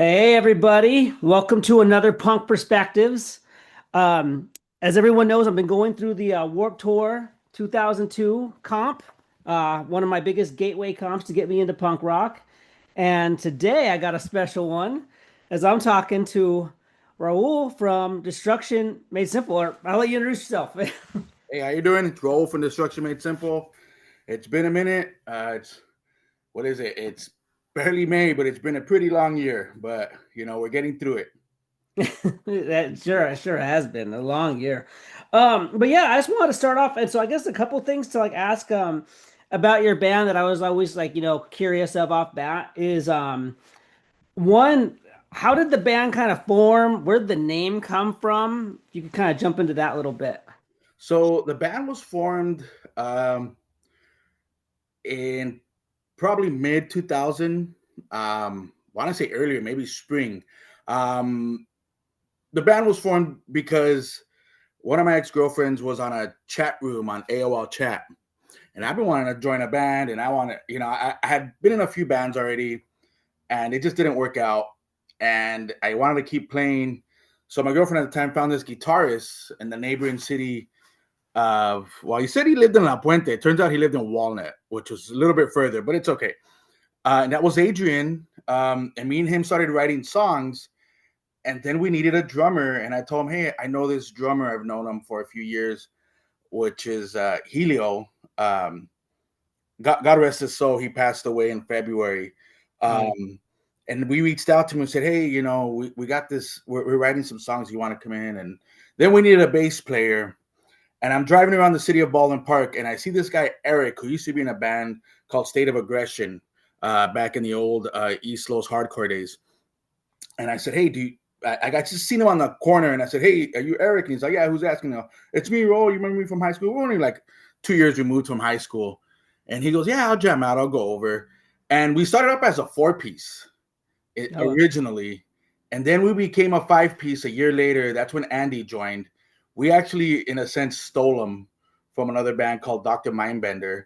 Hey everybody, welcome to another Punk Perspectives. As everyone knows, I've been going through the Warped Tour 2002 comp, one of my biggest gateway comps to get me into punk rock. And today I got a special one as I'm talking to Raul from Destruction Made Simple. Or I'll let you introduce yourself. Hey, how you doing? It's Raul from Destruction Made Simple. It's been a minute. It's what is it? It's barely May, but it's been a pretty long year. But we're getting through it. That sure has been a long year. But yeah, I just wanted to start off, and so I guess a couple things to like ask about your band that I was always like, curious of off bat is one, how did the band kind of form? Where did the name come from? You could kind of jump into that a little bit. So the band was formed in probably mid 2000. Want to say earlier, maybe spring. Um, the band was formed because one of my ex girlfriends was on a chat room on AOL Chat, and I've been wanting to join a band, and I had been in a few bands already, and it just didn't work out. And I wanted to keep playing. So my girlfriend at the time found this guitarist in the neighboring city of, well, he said he lived in La Puente. It turns out he lived in Walnut, which was a little bit further, but it's okay. And that was Adrian. And me and him started writing songs. And then we needed a drummer. And I told him, hey, I know this drummer. I've known him for a few years, which is Helio. God rest his soul. He passed away in February. And we reached out to him and said, hey, we got this. We're writing some songs. You want to come in? And then we needed a bass player. And I'm driving around the city of Baldwin Park, and I see this guy, Eric, who used to be in a band called State of Aggression back in the old East Los hardcore days. And I said, hey, I got just seen him on the corner, and I said, hey, are you Eric? And he's like, yeah, who's asking? It's me, Ro. You remember me from high school? We're only like 2 years removed from high school. And he goes, yeah, I'll jam out. I'll go over. And we started up as a 4-piece Oh, originally. And then we became a 5-piece a year later. That's when Andy joined. We actually, in a sense, stole him from another band called Dr. Mindbender.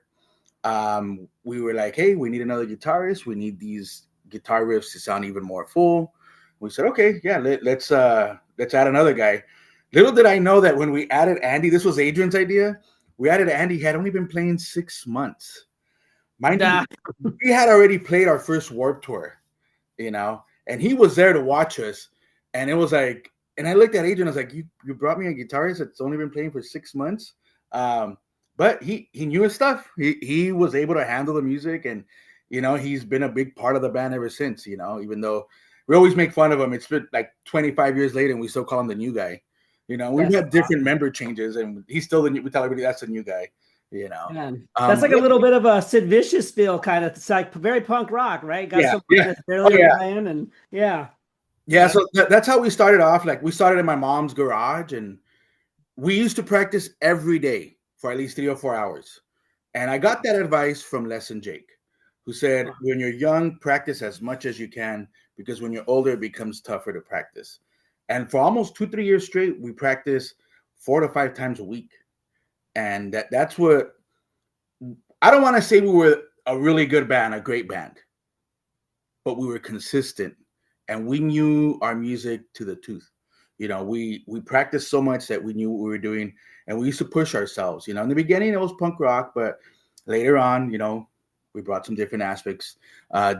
We were like, hey, we need another guitarist. We need these guitar riffs to sound even more full. We said, okay, yeah, let's add another guy. Little did I know that when we added Andy, this was Adrian's idea. We added Andy. He had only been playing 6 months. Mind you, nah. we had already played our first Warped Tour, and he was there to watch us. And it was like, and I looked at Adrian. I was like, "You brought me a guitarist that's only been playing for 6 months." But he knew his stuff. He was able to handle the music, and he's been a big part of the band ever since. Even though we always make fun of him, it's been like 25 years later, and we still call him the new guy. We've That's had different member changes, and he's still the new. We tell everybody that's the new guy. Man, that's like a little bit of a Sid Vicious feel, kind of. It's like very punk rock, right? Got Yeah, someone yeah, that's oh barely yeah. playing, and yeah. Yeah, so that's how we started off. Like we started in my mom's garage, and we used to practice every day for at least 3 or 4 hours. And I got that advice from Les and Jake, who said, when you're young, practice as much as you can, because when you're older, it becomes tougher to practice. And for almost 2, 3 years straight, we practiced 4 to 5 times a week. And that's what, I don't want to say we were a really good band, a great band, but we were consistent and we knew our music to the tooth. We practiced so much that we knew what we were doing, and we used to push ourselves. In the beginning it was punk rock, but later on, we brought some different aspects,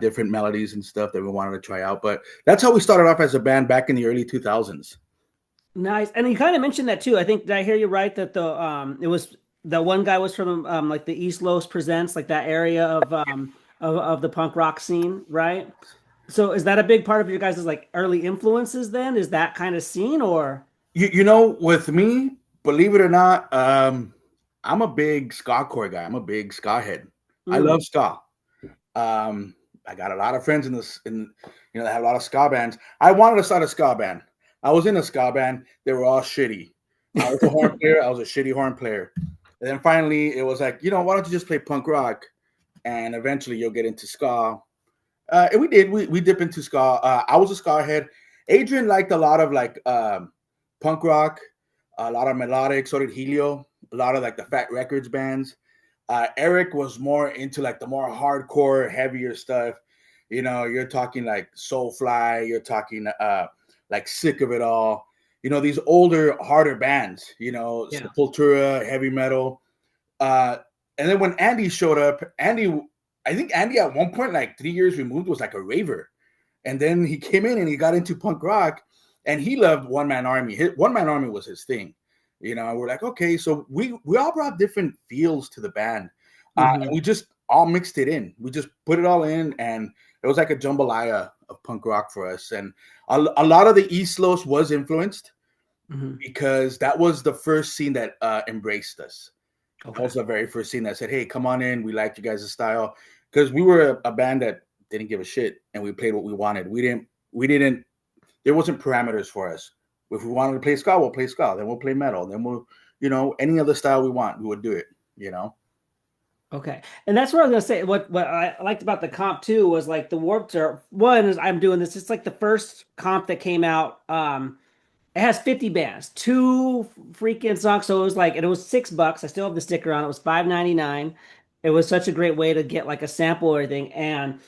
different melodies and stuff that we wanted to try out. But that's how we started off as a band back in the early 2000s. Nice. And you kind of mentioned that too. I think, did I hear you right that the it was the one guy was from like the East Los Presents, like that area of the punk rock scene, right? So is that a big part of your guys' like early influences then? Is that kind of scene or With me, believe it or not, I'm a big ska core guy. I'm a big ska head. I mm, love ska. Um, I got a lot of friends in this, they have a lot of ska bands. I wanted to start a ska band. I was in a ska band. They were all shitty. I was a horn player. I was a shitty horn player. And then finally, it was like, why don't you just play punk rock, and eventually you'll get into ska. And we did. We dip into ska. I was a ska head. Adrian liked a lot of like punk rock, a lot of melodic. So did Helio. A lot of like the Fat Records bands. Eric was more into like the more hardcore, heavier stuff. You're talking like Soulfly, you're talking like Sick of It All, these older, harder bands, Yeah. Sepultura, heavy metal. Uh, and then when Andy showed up, I think Andy at one point, like 3 years removed, was like a raver. And then he came in and he got into punk rock, and he loved One Man Army. One Man Army was his thing. We're like, okay, so we all brought different feels to the band. And we just all mixed it in. We just put it all in, and it was like a jambalaya of punk rock for us. And a lot of the East Los was influenced Hmm. because that was the first scene that embraced us. That Okay. was the very first scene that said, "Hey, come on in. We like you guys' style," because we were a band that didn't give a shit, and we played what we wanted. We didn't. There wasn't parameters for us. If we wanted to play ska, we'll play ska. Then we'll play metal. Then we'll, any other style we want, we would do it. You know. Okay. And that's what I was gonna say. What I liked about the comp too was like the Warped Tour. One is I'm doing this. It's like the first comp that came out. It has 50 bands, two freaking songs. So it was like, and it was $6. I still have the sticker on. It was 5.99. It was such a great way to get like a sample or anything. And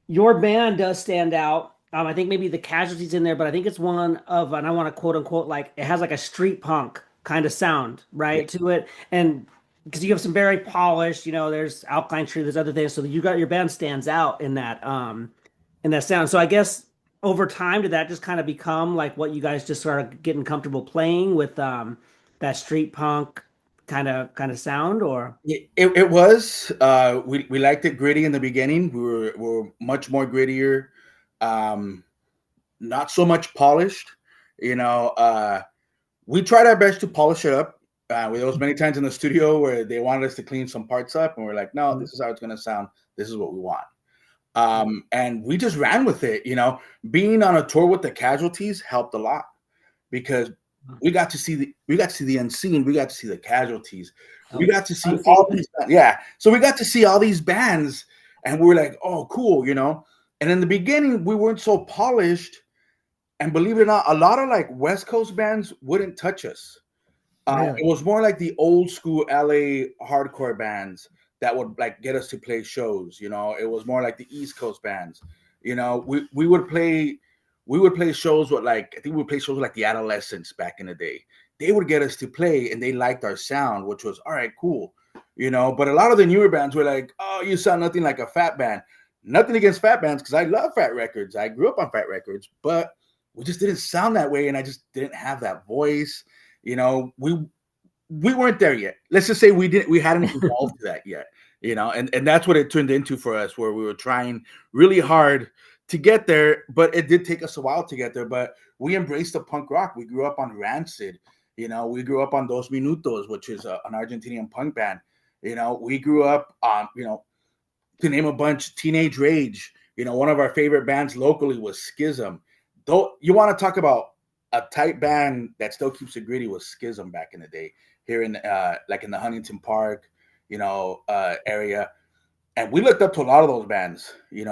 your band does stand out. I think maybe the casualties in there, but I think it's one of, and I want to quote unquote, like it has like a street punk kind of sound, Yeah. right, to it. And because you have some very polished, there's Alkaline Tree, there's other things. So you got your band stands out in that sound. So I guess over time, did that just kind of become like what you guys just started getting comfortable playing with that street punk kind of sound, or? It was. We liked it gritty in the beginning. We were much more grittier. Um, Not so much polished. You know, we tried our best to polish it up. There was many times in the studio where they wanted us to clean some parts up, and we're like, "No, this is how it's going to sound. This is what we want." And we just ran with it. Being on a tour with the Casualties helped a lot because we got to see the unseen, we got to see the Casualties, we Oh, got to see unseen. all these, yeah. So we got to see all these bands, and we were like, "Oh, cool." And in the beginning, we weren't so polished, and believe it or not, a lot of like West Coast bands wouldn't touch us. It Really? was more like the old school LA hardcore bands that would like get us to play shows. It was more like the East Coast bands. We would play shows with like I think we would play shows with like the Adolescents back in the day. They would get us to play, and they liked our sound, which was all right, cool. But a lot of the newer bands were like, "Oh, you sound nothing like a Fat Band." Nothing against Fat Bands because I love Fat Records. I grew up on Fat Records, but we just didn't sound that way, and I just didn't have that voice. We weren't there yet. Let's just say we hadn't evolved to that yet. And that's what it turned into for us, where we were trying really hard to get there, but it did take us a while to get there. But we embraced the punk rock. We grew up on Rancid. We grew up on Dos Minutos, which is an Argentinian punk band. We grew up on, to name a bunch, Teenage Rage. One of our favorite bands locally was Schism. Though you want to talk about a tight band that still keeps it gritty, was Schism back in the day here in like in the Huntington Park, area. And we looked up to a lot of those bands. We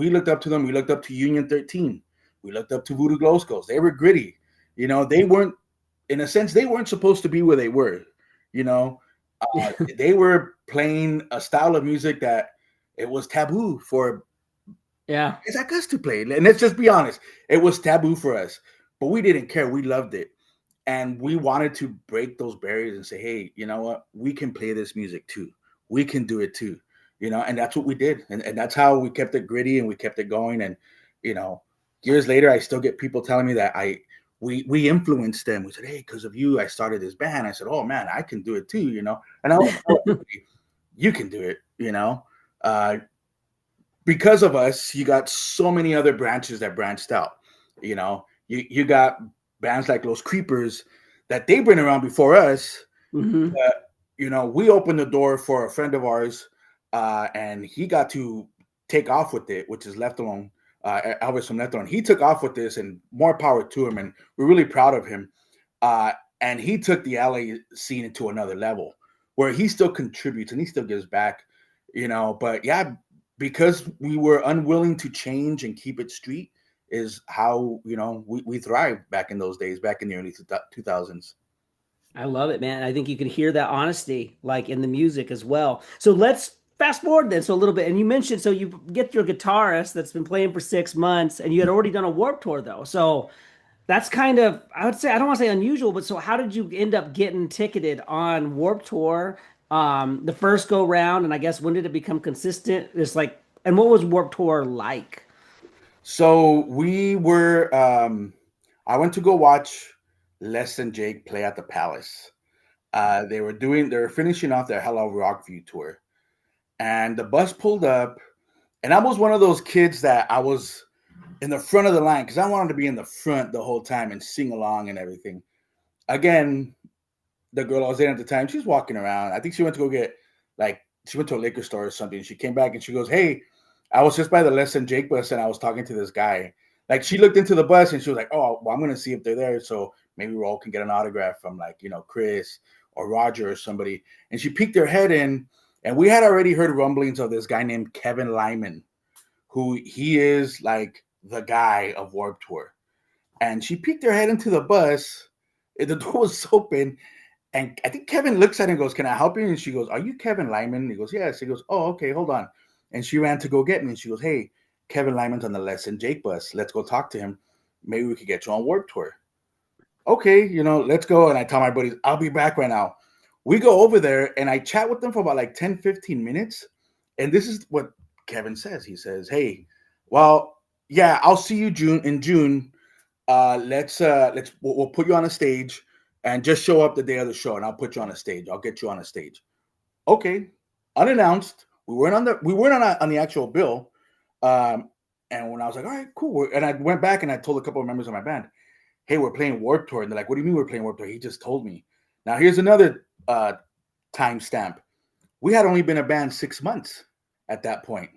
looked up to them. We looked up to Union 13. We looked up to Voodoo Glow Skulls. They were gritty. They weren't, in a sense, they weren't supposed to be where they were. You know, they were playing a style of music that it was taboo for Yeah. guys like us to play. And let's just be honest, it was taboo for us, but we didn't care. We loved it. And we wanted to break those barriers and say, hey, you know what? We can play this music too. We can do it too. And that's what we did. And that's how we kept it gritty and we kept it going. And, you know, years later, I still get people telling me that we influenced them. We said, hey, because of you, I started this band. I said, oh man, I can do it too. And I was telling everybody, you can do it. Uh, because of us, you got so many other branches that branched out. You got bands like Los Creepers that they've been around before us. Hmm. We opened the door for a friend of ours, and he got to take off with it, which is Left Alone. Elvis from Left Alone. He took off with this, and more power to him. And we're really proud of him. And he took the LA scene into another level, where he still contributes and he still gives back. But yeah, because we were unwilling to change and keep it street, is how we thrived back in those days, back in the early 2000s. I love it, man. I think you can hear that honesty like in the music as well. So let's fast forward then so a little bit, and you mentioned so you get your guitarist that's been playing for 6 months, and you had already done a Warped Tour though. So that's kind of, I would say, I don't want to say unusual, but so how did you end up getting ticketed on Warped Tour the first go round? And I guess when did it become consistent? It's like, and what was Warped Tour like? So we were. I went to go watch Les and Jake play at the Palace. They were finishing off their Hello Rockview tour, and the bus pulled up, and I was one of those kids that I was in the front of the line because I wanted to be in the front the whole time and sing along and everything. Again, the girl I was in at the time, she was walking around. I think she went to go get like she went to a liquor store or something. She came back and she goes, "Hey, I was just by the Les and Jake bus and I was talking to this guy." Like she looked into the bus and she was like, "Oh, well, I'm gonna see if they're there, so maybe Raul can get an autograph from like Chris or Roger or somebody." And she peeked her head in, and we had already heard rumblings of this guy named Kevin Lyman, who he is like the guy of Warped Tour. And she peeked her head into the bus. The door was open, and I think Kevin looks at her and goes, "Can I help you?" And she goes, "Are you Kevin Lyman?" And he goes, "Yes." He goes, "Oh, okay, hold on." And she ran to go get me. And she goes, "Hey, Kevin Lyman's on the Les and Jake bus. Let's go talk to him. Maybe we could get you on Warped Tour." Okay, let's go. And I tell my buddies, "I'll be back right now." We go over there and I chat with them for about like 10, 15 minutes. And this is what Kevin says. He says, "Hey, well, yeah, I'll see you in June. We'll put you on a stage and just show up the day of the show and I'll put you on a stage. I'll get you on a stage." Okay. Unannounced. We weren't on the actual bill. And when I was like, "All right, cool." And I went back and I told a couple of members of my band, "Hey, we're playing Warped Tour." And they're like, "What do you mean we're playing Warped Tour?" He just told me. Now here's another timestamp. We had only been a band 6 months at that point.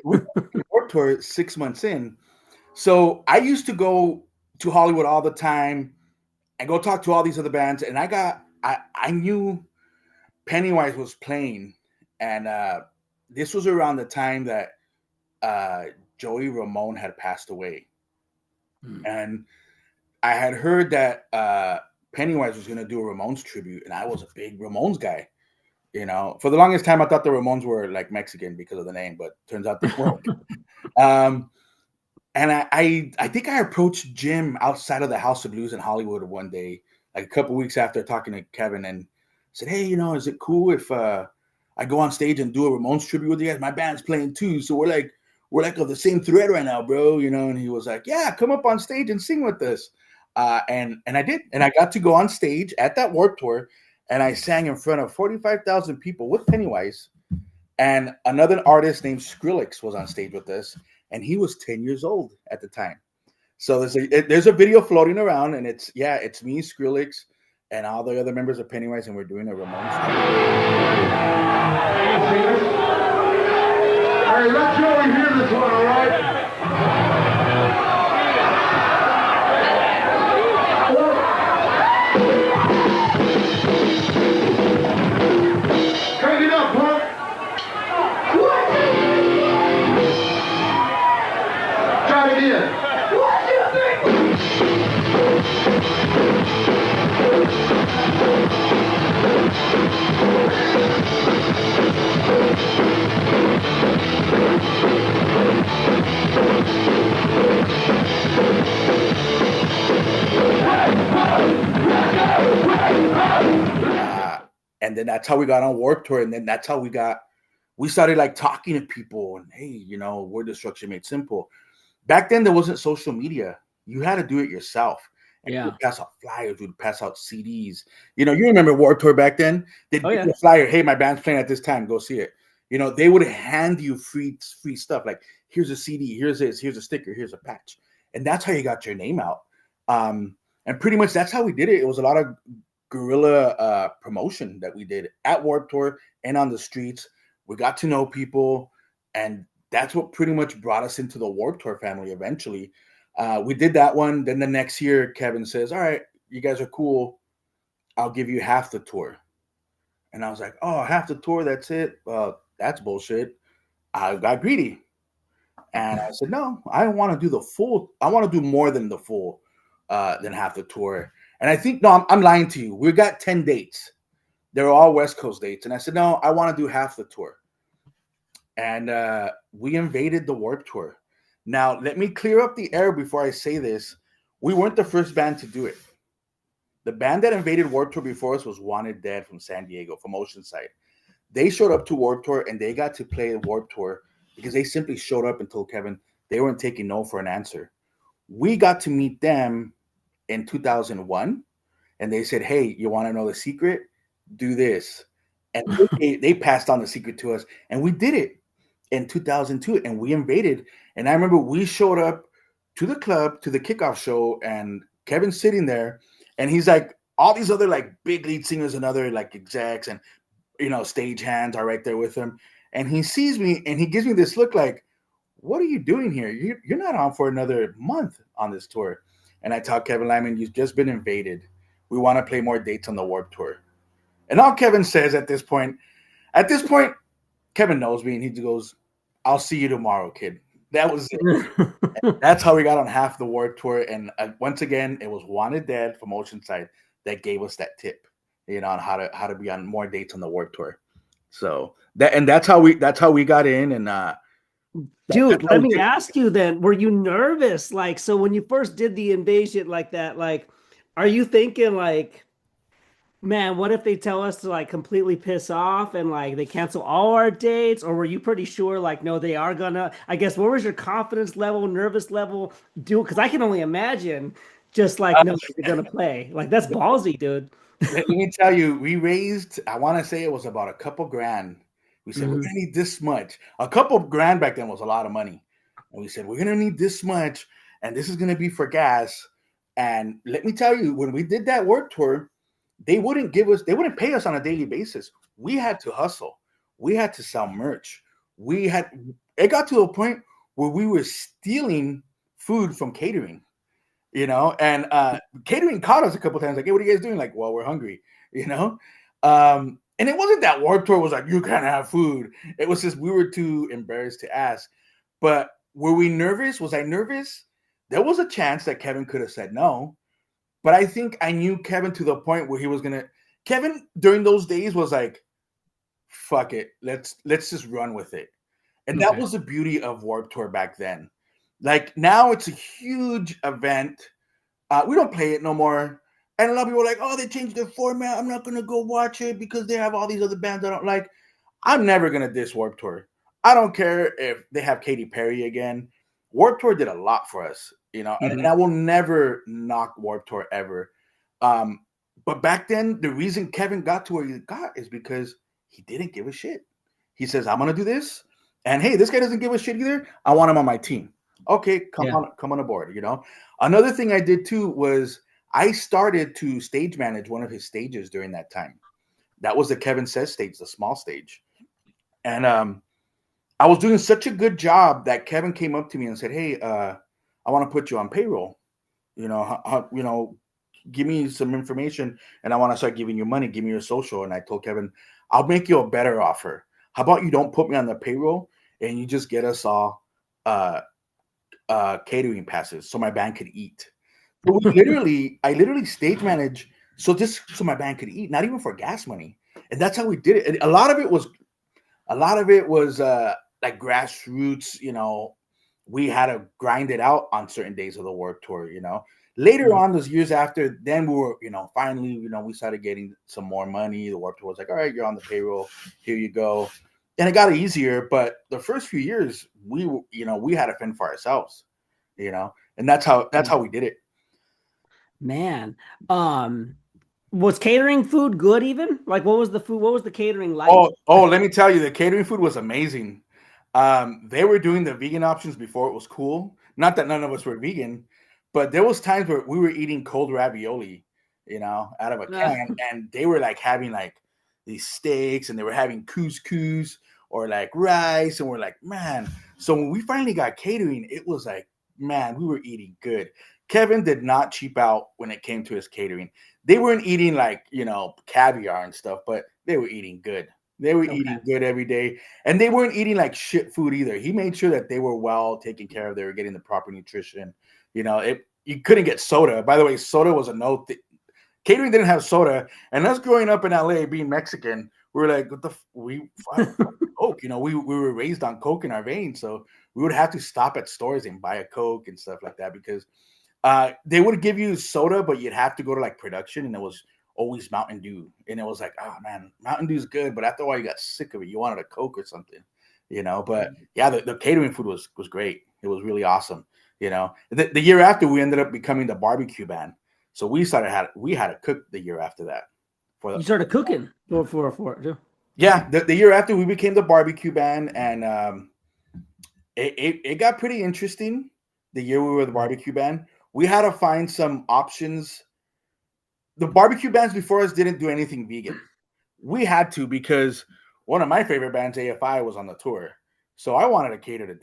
We were playing Warped Tour 6 months in. So I used to go to Hollywood all the time and go talk to all these other bands. And I knew Pennywise was playing. And this was around the time that Joey Ramone had passed away. And I had heard that Pennywise was going to do a Ramones tribute. And I was a big Ramones guy. For the longest time, I thought the Ramones were like Mexican because of the name, but turns out they weren't. And I think I approached Jim outside of the House of Blues in Hollywood one day, like a couple weeks after talking to Kevin, and said, "Hey, is it cool if I go on stage and do a Ramones tribute with you guys? My band's playing too, so we're like of the same thread right now, bro." And he was like, "Yeah, come up on stage and sing with us." And I did, and I got to go on stage at that Warped Tour, and I sang in front of 45,000 people with Pennywise. And another artist named Skrillex was on stage with us, and he was 10 years old at the time. So there's a video floating around, and it's me, Skrillex, and all the other members of Pennywise, and we're doing a Ramones. Hey, let Joey hear this one, all right? Crank it up, punk. Try it again. And then that's how we got on Warped Tour, and then that's how we started like talking to people, and hey, Word Destruction Made Simple. Back then, there wasn't social media. You had to do it yourself. And Yeah. we'd pass out flyers, we'd pass out CDs. You remember Warped Tour back then? They'd Oh give yeah. you a flyer. "Hey, my band's playing at this time. Go see it." They would hand you free stuff like, "Here's a CD, here's this, here's a sticker, here's a patch," and that's how you got your name out. And pretty much that's how we did it. It was a lot of guerrilla promotion that we did at Warped Tour and on the streets. We got to know people, and that's what pretty much brought us into the Warped Tour family eventually. We did that one. Then the next year, Kevin says, "All right, you guys are cool. I'll give you half the tour." And I was like, "Oh, half the tour, that's it? That's bullshit." I got greedy. And I said, "No, I want to do the full. I want to do more than the full, than half the tour." And I think, no, I'm lying to you. We got 10 dates. They're all West Coast dates. And I said, "No, I want to do half the tour." and we invaded the Warped Tour. Now, let me clear up the air before I say this. We weren't the first band to do it. The band that invaded Warped Tour before us was Wanted Dead from San Diego, from Oceanside. They showed up to Warped Tour, and they got to play Warped Tour because they simply showed up and told Kevin they weren't taking no for an answer. We got to meet them in 2001, and they said, hey, you want to know the secret? Do this. And they passed on the secret to us, and we did it in 2002, and we invaded. And I remember we showed up to the club, to the kickoff show, and Kevin's sitting there, and he's like, all these other like big lead singers and other like execs and stage hands are right there with him. And he sees me and he gives me this look like, what are you doing here? You're not on for another month on this tour. And I tell Kevin Lyman, you've just been invaded. We want to play more dates on the Warped Tour. And all Kevin says at this point, Kevin knows me and he goes, I'll see you tomorrow, kid. That was it. That's how we got on half the Warped Tour. And once again, it was Wanted Dead from Oceanside that gave us that tip, on how to be on more dates on the Warped Tour. So that's how we got in. And dude, let me ask you then, were you nervous? Like, so when you first did the invasion like that, like, are you thinking like, man, what if they tell us to like completely piss off and like they cancel all our dates? Or were you pretty sure like, no, they are gonna, I guess, what was your confidence level, nervous level? Because I can only imagine just like, no, they're gonna play. Like, that's ballsy, dude. Let me tell you, we raised, I want to say it was about a couple grand. We said, we're going to need this much. A couple grand back then was a lot of money. And we said, we're going to need this much, and this is going to be for gas. And let me tell you, when we did that Warped Tour, they wouldn't pay us on a daily basis. We had to hustle. We had to sell merch. It got to a point where we were stealing food from catering. And catering caught us a couple times, like, hey, what are you guys doing? Like, well, we're hungry, and it wasn't that Warped Tour was like, you can't have food. It was just we were too embarrassed to ask. But were we nervous? Was I nervous? There was a chance that Kevin could have said no, but I think I knew Kevin to the point where he was Kevin during those days was like, fuck it, let's just run with it. And that was the beauty of Warped Tour back then. Like, now it's a huge event. We don't play it no more. And a lot of people are like, oh, they changed the format. I'm not going to go watch it because they have all these other bands I don't like. I'm never going to diss Warped Tour. I don't care if they have Katy Perry again. Warped Tour did a lot for us, and I will never knock Warped Tour ever. But back then, the reason Kevin got to where he got is because he didn't give a shit. He says, I'm going to do this. And hey, this guy doesn't give a shit either. I want him on my team. Okay, come on aboard, Another thing I did too was I started to stage manage one of his stages during that time. That was the Kevin Says stage, the small stage. And I was doing such a good job that Kevin came up to me and said, hey, I want to put you on payroll. Give me some information and I want to start giving you money. Give me your social. And I told Kevin, I'll make you a better offer. How about you don't put me on the payroll and you just get us all catering passes so my band could eat. So I literally stage managed so my band could eat, not even for gas money. And that's how we did it. And a lot of it was like grassroots, we had to grind it out on certain days of the Warped Tour, Later on, those years after, then we were, finally, we started getting some more money. The Warped Tour was like, all right, you're on the payroll. Here you go. And it got easier, but the first few years, we had to fend for ourselves, and that's how we did it. Man, was catering food good even? Like, what was the food? What was the catering like? Oh, let me tell you, the catering food was amazing. They were doing the vegan options before it was cool. Not that none of us were vegan, but there was times where we were eating cold ravioli, out of a can, and they were like having like these steaks, and they were having couscous or like rice, and we're like, man. So when we finally got catering, it was like, man, we were eating good. Kevin did not cheap out when it came to his catering. They weren't eating like, caviar and stuff, but they were eating good. They were eating good every day. And they weren't eating like shit food either. He made sure that they were well taken care of. They were getting the proper nutrition. You couldn't get soda. By the way, soda was a no. Catering didn't have soda. And us growing up in LA, being Mexican, we were like, what the Coke. We were raised on Coke in our veins, so we would have to stop at stores and buy a Coke and stuff like that because they would give you soda, but you'd have to go to like production, and it was always Mountain Dew, and it was like, oh man, Mountain Dew's good, but after a while you got sick of it. You wanted a Coke or something, But yeah, the catering food was great. It was really awesome. The year after we ended up becoming the barbecue band, so we had to cook the year after that. You started cooking for it too. Yeah, the year after we became the barbecue band, and it got pretty interesting. The year we were the barbecue band, we had to find some options. The barbecue bands before us didn't do anything vegan. We had to because one of my favorite bands, AFI, was on the tour. So I wanted to cater to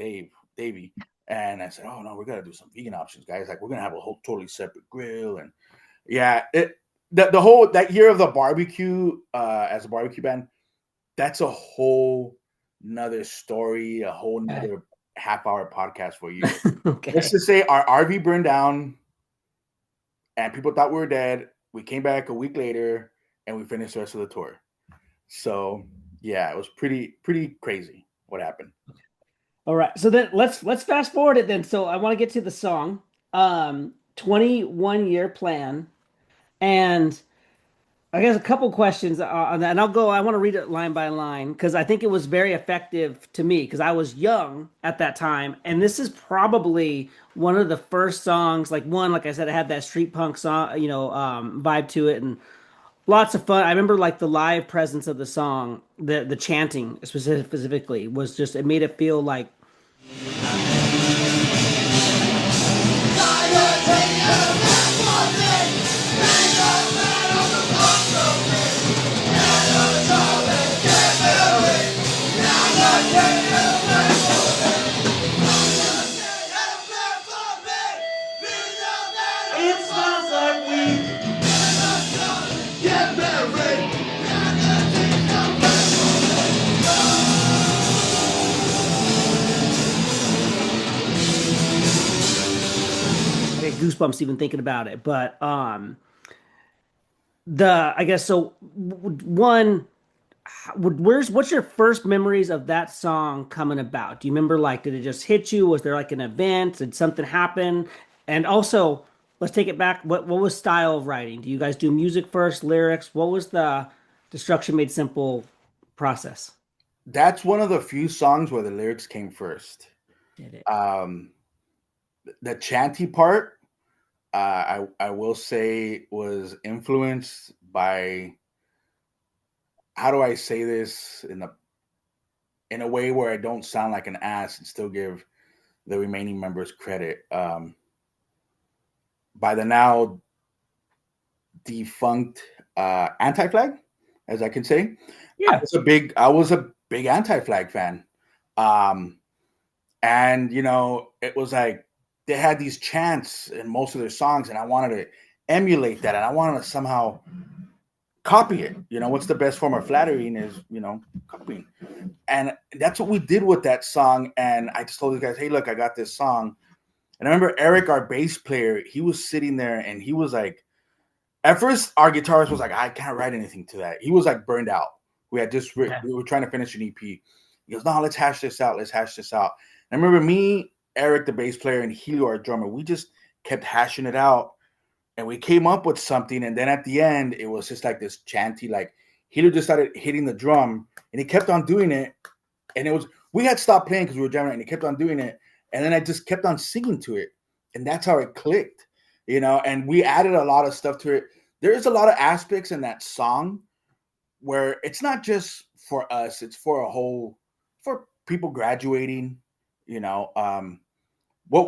Davey. And I said, oh no, we're gonna do some vegan options, guys. Like we're gonna have a whole totally separate grill. And yeah, the whole that year of the barbecue as a barbecue band, that's a whole nother story, a whole nother half-hour podcast for you. Okay. Let's just say our RV burned down and people thought we were dead. We came back a week later and we finished the rest of the tour. So yeah, it was pretty crazy what happened. All right. So then let's fast forward it then. So I want to get to the song. 21-year plan. And I guess a couple questions on that, and I want to read it line by line because I think it was very effective to me because I was young at that time, and this is probably one of the first songs. Like I said, it had that street punk song, vibe to it, and lots of fun. I remember like the live presence of the song, the chanting specifically was just it made it feel like. Goosebumps even thinking about it, but I guess so. What's your first memories of that song coming about? Do you remember like did it just hit you? Was there like an event? Did something happen? And also, let's take it back. What was style of writing? Do you guys do music first, lyrics? What was the Destruction Made Simple process? That's one of the few songs where the lyrics came first. Did it? The chanty part. I will say was influenced by how do I say this in a way where I don't sound like an ass and still give the remaining members credit. By the now defunct Anti-Flag, as I can say. Yeah. I was a big Anti-Flag fan. And it was like they had these chants in most of their songs, and I wanted to emulate that, and I wanted to somehow copy it. What's the best form of flattering is, copying. And that's what we did with that song. And I just told the guys, hey, look, I got this song. And I remember Eric, our bass player, he was sitting there and he was like, at first our guitarist was like, I can't write anything to that. He was like burned out. We were trying to finish an EP. He goes, no, let's hash this out. And I remember me, Eric, the bass player, and Helio, our drummer, we just kept hashing it out. And we came up with something. And then at the end, it was just like this chanty, like Helio just started hitting the drum and he kept on doing it. And we had stopped playing because we were jamming and he kept on doing it. And then I just kept on singing to it. And that's how it clicked, and we added a lot of stuff to it. There's a lot of aspects in that song where it's not just for us, it's for people graduating, what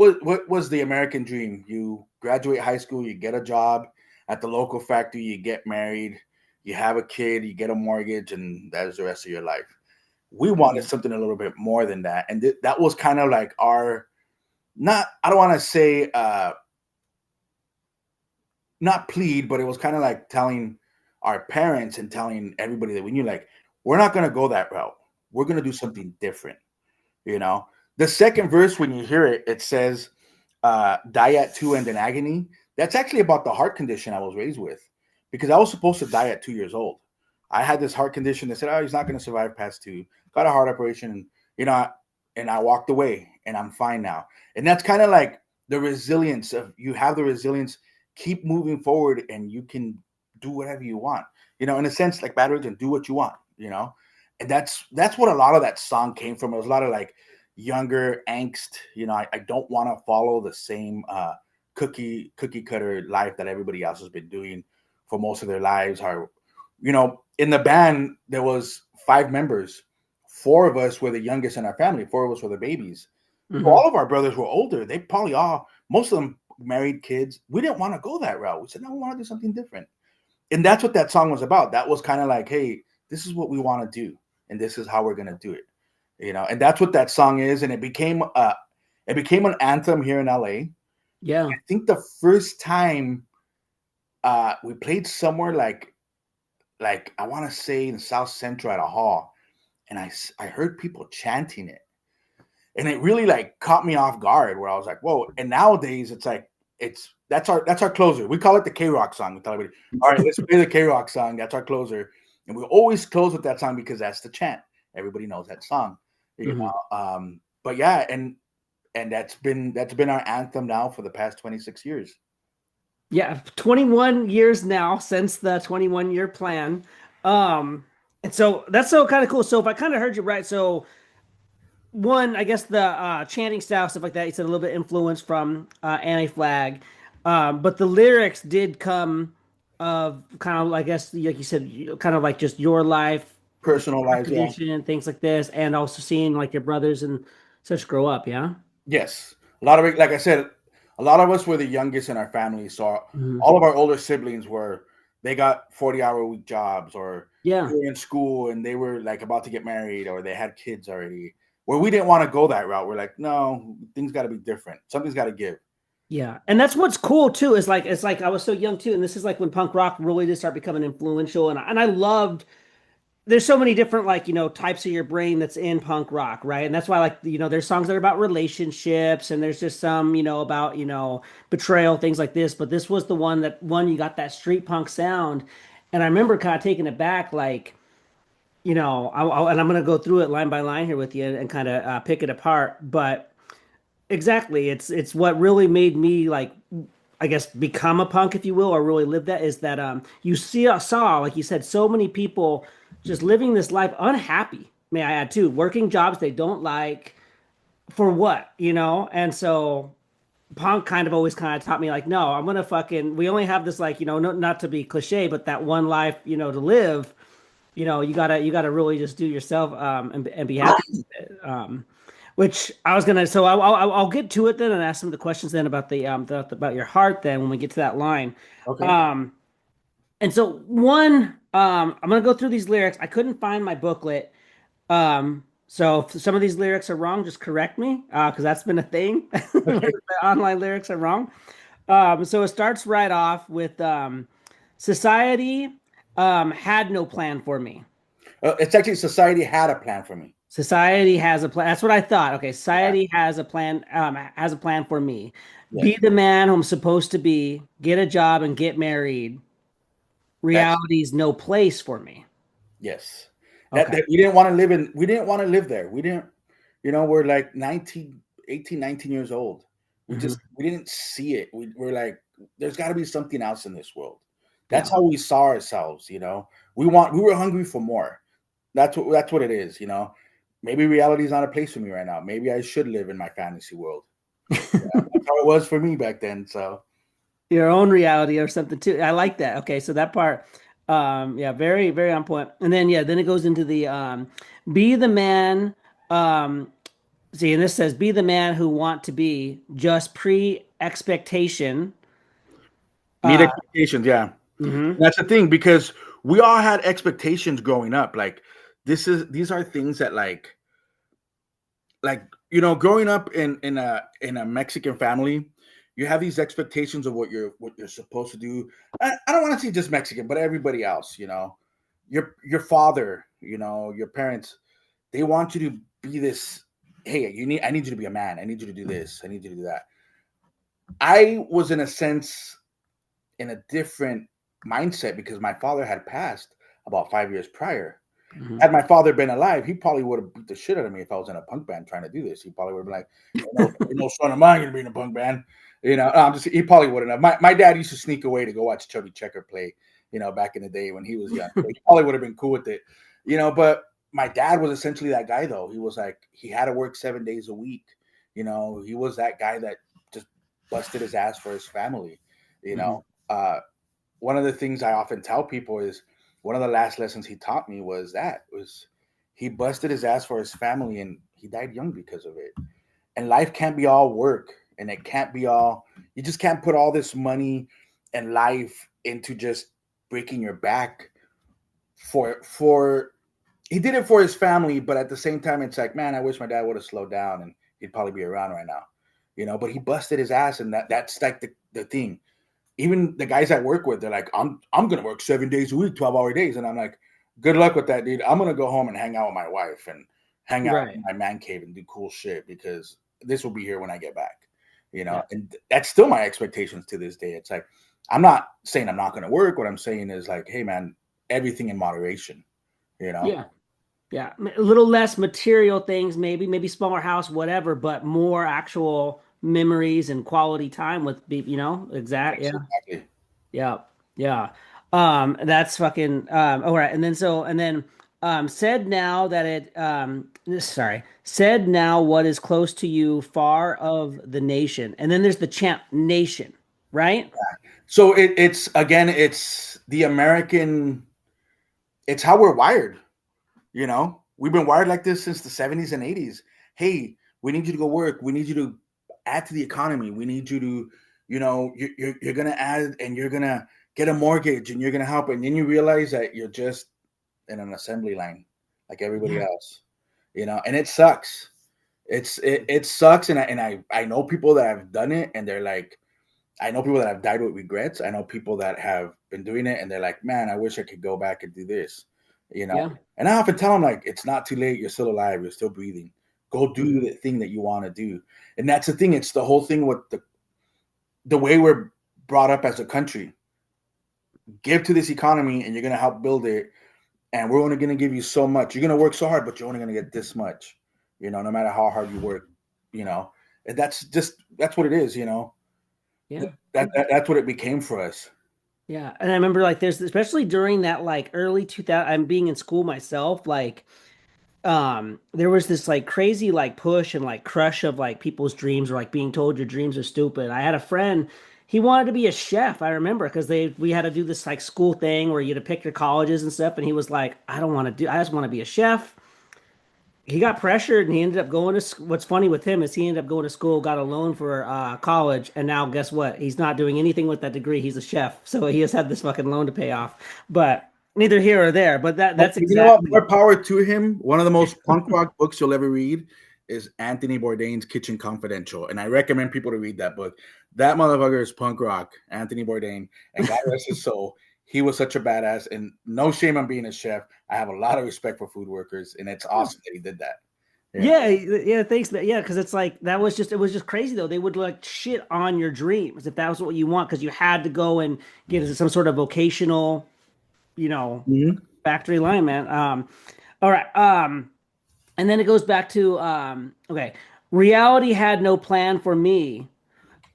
was the American dream? You graduate high school, you get a job at the local factory, you get married, you have a kid, you get a mortgage, and that is the rest of your life. We wanted something a little bit more than that. And that was kind of like I don't want to say not plead, but it was kind of like telling our parents and telling everybody that we knew, like, we're not going to go that route. We're going to do something different, The second verse, when you hear it, it says, die at 2 and in agony. That's actually about the heart condition I was raised with because I was supposed to die at 2 years old. I had this heart condition. They said, "Oh, he's not going to survive past 2." Got a heart operation, and and I walked away, and I'm fine now. And that's kind of like the resilience of you have the resilience, keep moving forward, and you can do whatever you want. In a sense, like Bad Religion, do what you want. And that's what a lot of that song came from. It was a lot of like younger angst. I don't want to follow the same cookie cutter life that everybody else has been doing for most of their lives. In the band, there was 5 members. 4 of us were the youngest in our family. 4 of us were the babies. Mhm. So all of our brothers were older. They probably most of them married kids. We didn't want to go that route. We said, no, we want to do something different. And that's what that song was about. That was kind of like, hey, this is what we want to do, and this is how we're going to do it. And that's what that song is. And it became an anthem here in LA. Yeah. I think the first time we played somewhere like I want to say in South Central at a hall, and I heard people chanting it, and it really like caught me off guard. Where I was like, "Whoa!" And nowadays, it's like that's our closer. We call it the K-Rock song. We tell everybody, "All right, let's play the K-Rock song." That's our closer, and we always close with that song because that's the chant. Everybody knows that song, But yeah, and that's been our anthem now for the past 26 years. Yeah, 21 years now since the 21-year plan. And so that's so kind of cool. So if I kind of heard you right, so one, I guess the chanting style, stuff like that, you said a little bit influence from Anti-Flag. But the lyrics did come of kind of, I guess, like you said, kind of like just your life, Personal lives, yeah. condition, things like this, and also seeing like your brothers and such grow up, yeah? Yes. A lot of it, like I said, a lot of us were the youngest in our family. So Mhm. all of our older siblings they got 40-hour-a-week jobs, or Yeah. they were in school and they were like about to get married, or they had kids already. Where we didn't want to go that route. We're like, no, things got to be different. Something's got to give. Yeah, and that's what's cool too. Is like it's like I was so young too, and this is like when punk rock really did start becoming influential. And I loved. There's so many different like types of your brain that's in punk rock, right? And that's why like there's songs that are about relationships, and there's just some about betrayal, things like this. But this was the one you got that street punk sound, and I remember kind of taking it back, like and I'm gonna go through it line by line here with you and kind of pick it apart, but. Exactly. It's what really made me like I guess become a punk, if you will, or really live that is that you saw, like you said, so many people just living this life unhappy, may I add too, working jobs they don't like for what, And so punk kind of always kind of taught me like, no, I'm gonna fucking we only have this like, not to be cliche, but that one life, to live, you gotta really just do yourself and be happy with it. Which I was gonna, so I'll get to it then and ask some of the questions then about about your heart then when we get to that line. Okay. And so one, I'm gonna go through these lyrics. I couldn't find my booklet. So if some of these lyrics are wrong, just correct me, because that's been a thing. The online lyrics are wrong. So it starts right off with society had no plan for me. It's actually society had a plan for me. Society has a plan. That's what I thought. Okay, society has a plan. Has a plan for me. Yes. Be the man who I'm supposed to be. Get a job and get married. Reality's no place for me. Yes. Okay. That we didn't want to live in. We didn't want to live there. We didn't. We're like 18, 19 years old. We didn't see it. We're like, there's got to be something else in this world. That's how we saw ourselves. We were hungry for more. That's what it is. Maybe reality is not a place for me right now. Maybe I should live in my fantasy world. That's how it was for me back then. So Your own reality or something too. I like that. Okay, so that part, yeah, very, very on point. And then then it goes into the be the man. See, and this says be the man who want to be just pre-expectation. meet expectations, yeah. Mhm. That's the thing, because we all had expectations growing up. Like these are things that like growing up in a Mexican family, you have these expectations of what you're supposed to do. I don't want to say just Mexican, but everybody else. Your father, your parents, they want you to be this. Hey, I need you to be a man. I need you to do this. I need you to do that. I was in a sense in a different mindset because my father had passed about 5 years prior. Mhm. Had my father been alive, he probably would have beat the shit out of me if I was in a punk band trying to do this. He probably would have been like, no son of mine gonna be in a punk band. He probably wouldn't have. My dad used to sneak away to go watch Chubby Checker play, back in the day when he was young. So he probably would have been cool with it, but my dad was essentially that guy though. He was like, he had to work 7 days a week. He was that guy that just busted his ass for his family, one of the things I often tell people is one of the last lessons he taught me was he busted his ass for his family and he died young because of it. And life can't be all work, and it can't be all, you just can't put all this money and life into just breaking your back for he did it for his family, but at the same time it's like, man, I wish my dad would have slowed down and he'd probably be around right now. But he busted his ass, and that's like the thing. Even the guys I work with, they're like, I'm gonna work 7 days a week, 12-hour days. And I'm like, good luck with that, dude. I'm gonna go home and hang out with my wife and hang out Right. in my man cave and do cool shit because this will be here when I get back. Yeah. And that's still my expectations to this day. It's like, I'm not saying I'm not gonna work. What I'm saying is like, hey man, everything in moderation, Yeah. Yeah. A little less material things, maybe smaller house, whatever, but more actual memories and quality time with people, exact. Yes, Yeah. exactly. Yeah. Yeah. That's fucking all right. Said now that said now what is close to you, far of the nation. And then there's the chant nation, right? So it's the American, it's how we're wired. We've been wired like this since the 70s and 80s. Hey, we need you to go work. We need you to add to the economy. We need you to, you're going to add and you're going to get a mortgage and you're going to help. And then you realize that you're just in an assembly line like everybody Yeah. else, and it sucks. It sucks. And I know people that have done it and they're like, I know people that have died with regrets. I know people that have been doing it and they're like, man, I wish I could go back and do this, Yeah. And I often tell them, like, it's not too late. You're still alive. You're still breathing. Go do Mhm. the thing that you want to do. And that's the thing. It's the whole thing with the way we're brought up as a country. Give to this economy and you're going to help build it. And we're only going to give you so much. You're going to work so hard, but you're only going to get this much, no matter how hard you work, And that's what it is, Yeah. That's what it became for us. Yeah. And I remember like there's especially during that like early 2000, I'm being in school myself, like there was this like crazy like push and like crush of like people's dreams or like being told your dreams are stupid. I had a friend, he wanted to be a chef, I remember, because we had to do this like school thing where you had to pick your colleges and stuff, and he was like, I don't want to do, I just want to be a chef. He got pressured and he ended up going to what's funny with him is he ended up going to school, got a loan for college, and now guess what, he's not doing anything with that degree. He's a chef, so he has had this fucking loan to pay off. But neither here or there, but that's You know what? exactly. More power to him. One of the most punk rock books you'll ever read is Anthony Bourdain's Kitchen Confidential, and I recommend people to read that book. That motherfucker is punk rock, Anthony Bourdain, and God rest his soul. He was such a badass, and no shame on being a chef. I have a lot of respect for food workers, and it's awesome that he did that. Yeah, yeah, thanks, man. Yeah, because it's like it was just crazy though. They would like shit on your dreams if that was what you want, because you had to go and get some sort of vocational, you know, Mhm. factory line, man. All right. And then it goes back to okay. Reality had no plan for me.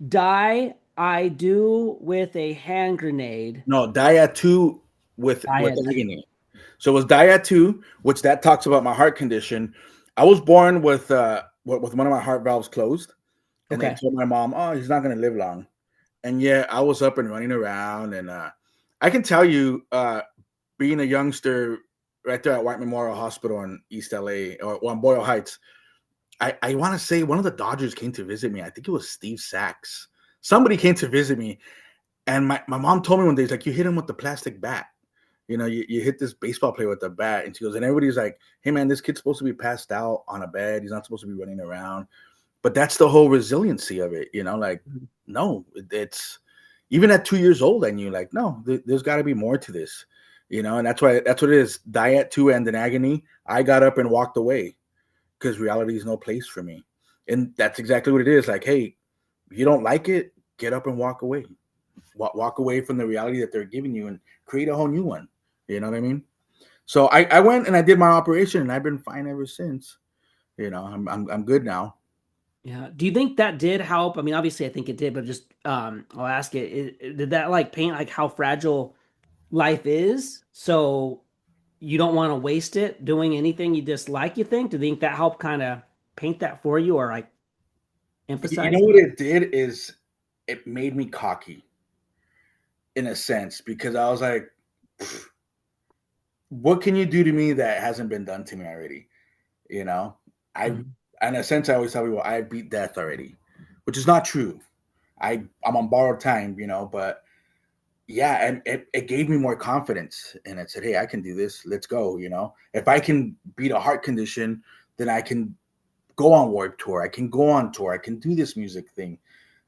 Die I do with a hand grenade. No, Die at Two with Die agony. So it was Die at Two, which that talks about my heart condition. I was born with one of my heart valves closed, and they okay. told my mom, "Oh, he's not going to live long." And yeah, I was up and running around, and I can tell you, being a youngster right there at White Memorial Hospital in East LA or on Boyle Heights, I want to say one of the Dodgers came to visit me. I think it was Steve Sachs. Somebody came to visit me, and my mom told me one day, "It's like you hit him with the plastic bat. You hit this baseball player with the bat." And she goes, and everybody's like, "Hey man, this kid's supposed to be passed out on a bed. He's not supposed to be running around." But that's the whole resiliency of it, like, no, it's even at 2 years old, I knew like, no, there's got to be more to this, and that's what it is. Die at two and in agony. I got up and walked away because reality is no place for me. And that's exactly what it is. Like, hey, if you don't like it, get up and walk away. Walk away from the reality that they're giving you and create a whole new one. You know what I mean? So I went and I did my operation, and I've been fine ever since. I'm good now. Yeah. Do you think that did help? I mean, obviously, I think it did, but just I'll ask did that like paint like how fragile life is? So you don't want to waste it doing anything you dislike, you think? Do you think that helped kind of paint that for you or like You emphasize know what it? it did is it made me cocky in a sense, because I was like, what can you do to me that hasn't been done to me already? You know, I, Mhm. in a sense, I always tell people I beat death already, which is not true. I'm on borrowed time, but yeah, and it gave me more confidence, and it said, hey, I can do this. Let's go. If I can beat a heart condition, then I can go on Warped Tour. I can go on tour. I can do this music thing,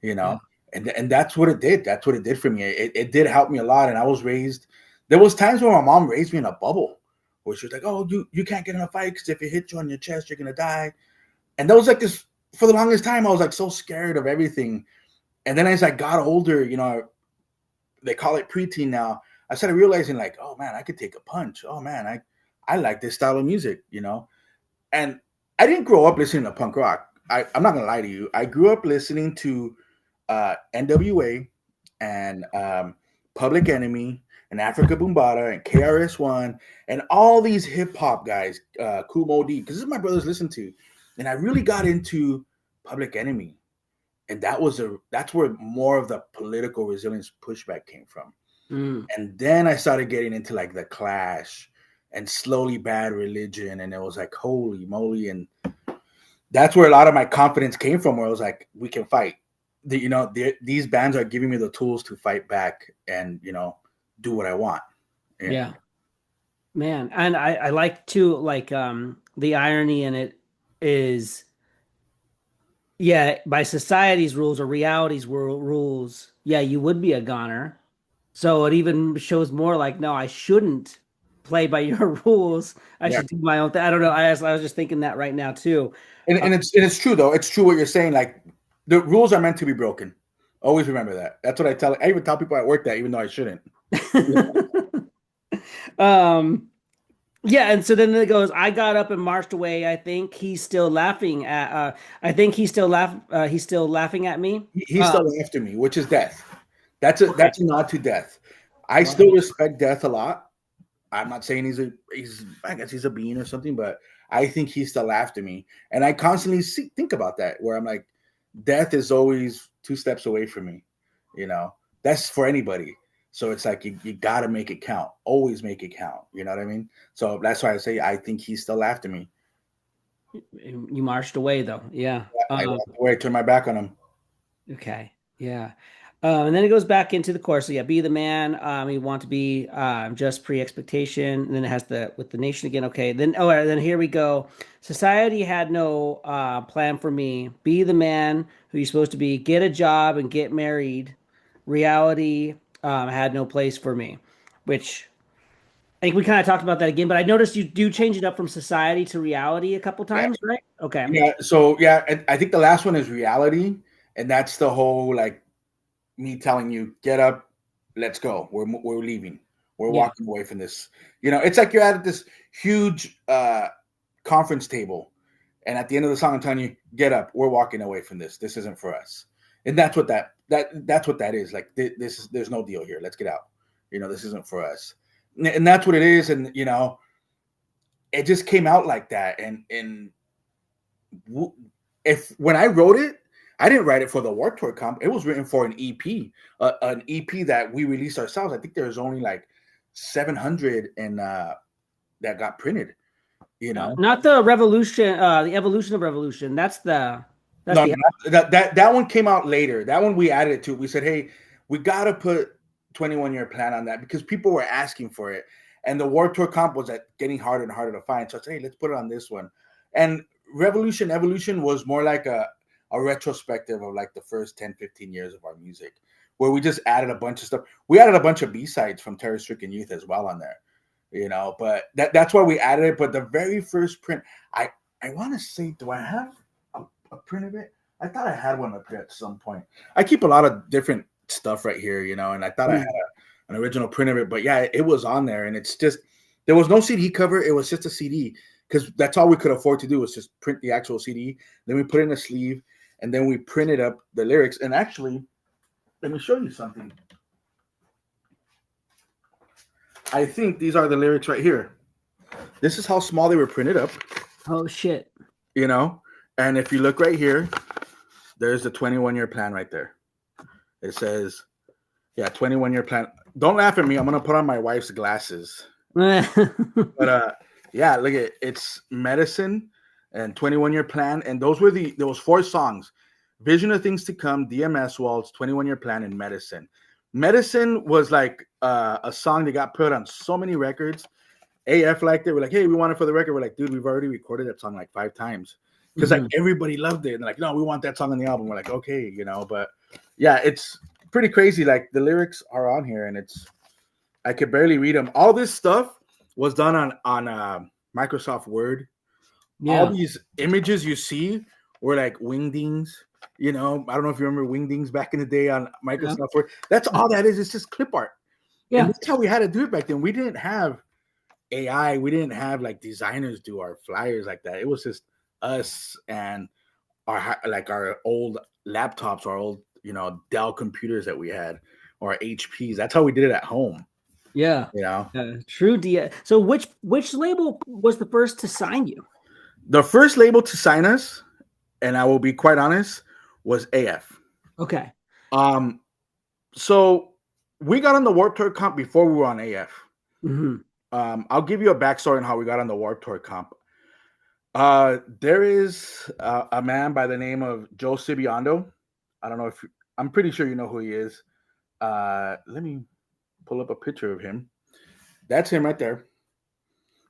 you Yeah. know. And that's what it did. That's what it did for me. It did help me a lot. And I was raised. There was times where my mom raised me in a bubble, where she was like, "Oh, you can't get in a fight because if it hits you on your chest, you're gonna die." And that was like this for the longest time. I was like so scared of everything. And then as I got older, they call it preteen now. I started realizing like, oh man, I could take a punch. Oh man, I like this style of music. And I didn't grow up listening to punk rock. I'm not gonna lie to you. I grew up listening to NWA and Public Enemy and Africa Boombata and KRS-One and all these hip hop guys, Kool Moe Dee, because this is my brothers listen to, and I really got into Public Enemy, and that's where more of the political resilience pushback came from. Mm. And then I started getting into like the Clash and slowly Bad Religion, and it was like holy moly, and that's where a lot of my confidence came from. Where I was like, we can fight. These bands are giving me the tools to fight back and do what I want. Yeah, Yeah. Man, and I like too like the irony in it is yeah, by society's rules or reality's rules, yeah, you would be a goner. So it even shows more like, no, I shouldn't play by your rules. I yeah. should do my own thing. I don't know. I was just thinking that right now too. And it's true though. It's true what you're saying. Like the rules are meant to be broken. Always remember that. That's what I tell. I even tell people at work that, even though I shouldn't. um, yeah, and so then it goes, I got up and marched away. I think he's still laughing at I think he's still laughing at me. He's Um, still after me, which is death. That's a okay. that's a nod to death. I still Wow. respect death a lot. I'm not saying he's I guess he's a being or something, but I think he's still after me. And I constantly think about that, where I'm like, death is always two steps away from me. You know, that's for anybody. So it's like you gotta make it count. Always make it count. You know what I mean? So that's why I say I think he's still after me. You marched away though. Yeah. I walked away, turned my back on him. Okay. Yeah. And then it goes back into the course. So yeah, be the man. You want to be just pre-expectation. And then it has the with the nation again. Okay. Then here we go. Society had no plan for me. Be the man who you're supposed to be. Get a job and get married. Reality had no place for me, which I think we kind of talked about that again. But I noticed you do change it up from society to reality a couple Yeah. times, right? Okay. Yeah. So yeah, I think the last one is reality, and that's the whole like me telling you, get up, let's go. We're leaving. We're Yeah. walking away from this. It's like you're at this huge conference table, and at the end of the song, I'm telling you, get up. We're walking away from this. This isn't for us. And that's what that's what that is. Like this is there's no deal here. Let's get out. This isn't for us. And that's what it is. And it just came out like that. And if when I wrote it, I didn't write it for the Warped Tour comp. It was written for an EP that we released ourselves. I think there's only like 700 and that got printed. You know, Not the revolution, the evolution of revolution. That's no, the no, that one came out later. That one we added it to. We said, hey, we gotta put 21-year plan on that because people were asking for it, and the Warped Tour comp was getting harder and harder to find. So I said, hey, let's put it on this one. And Revolution Evolution was more like a retrospective of like the first 10, 15 years of our music, where we just added a bunch of stuff. We added a bunch of B-sides from Terror Stricken Youth as well on there, but that's why we added it. But the very first print, I want to say, do I have a print of it? I thought I had one up here at some point. I keep a lot of different stuff right here, and I thought I had an original print of it, but yeah, it was on there, and it's just There was no CD cover. It was just a CD because that's all we could afford to do was just print the actual CD. Then we put it in a sleeve, and then we printed up the lyrics. And actually, let me show you something. I think these are the lyrics right here. This is how small they were printed up. Oh shit. You know, and if you look right here, there's the 21-year plan right there. It says, 21-year plan. Don't laugh at me. I'm gonna put on my wife's glasses. But yeah, look at it's medicine and 21-year plan, and there was 4 songs: Vision of Things to Come, DMS Waltz, 21-year plan, and Medicine. Medicine was like a song that got put on so many records. AF liked it. We're like, hey, we want it for the record. We're like, dude, we've already recorded that song like 5 times because like everybody loved it. And like, no, we want that song on the album. We're like, okay, you know. But yeah, it's pretty crazy. Like the lyrics are on here, and I could barely read them. All this stuff was done on Microsoft Word. Yeah. All these images you see were like wingdings. You know, I don't know if you remember wingdings back in the day on Microsoft Word. That's all that is. It's just clip art. Yeah. And that's how we had to do it back then. We didn't have AI. We didn't have like designers do our flyers like that. It was just us and our old laptops, our old, you know, Dell computers that we had, or HPs. That's how we did it at home. Yeah. You know, true. So which label was the first to sign you? The first label to sign us, and I will be quite honest, was AF. Okay. So we got on the Warped Tour comp before we were on AF. I'll give you a backstory on how we got on the Warped Tour comp. There is a man by the name of Joe Sibiondo. I don't know if I'm pretty sure you know who he is. Let me pull up a picture of him. That's him right there.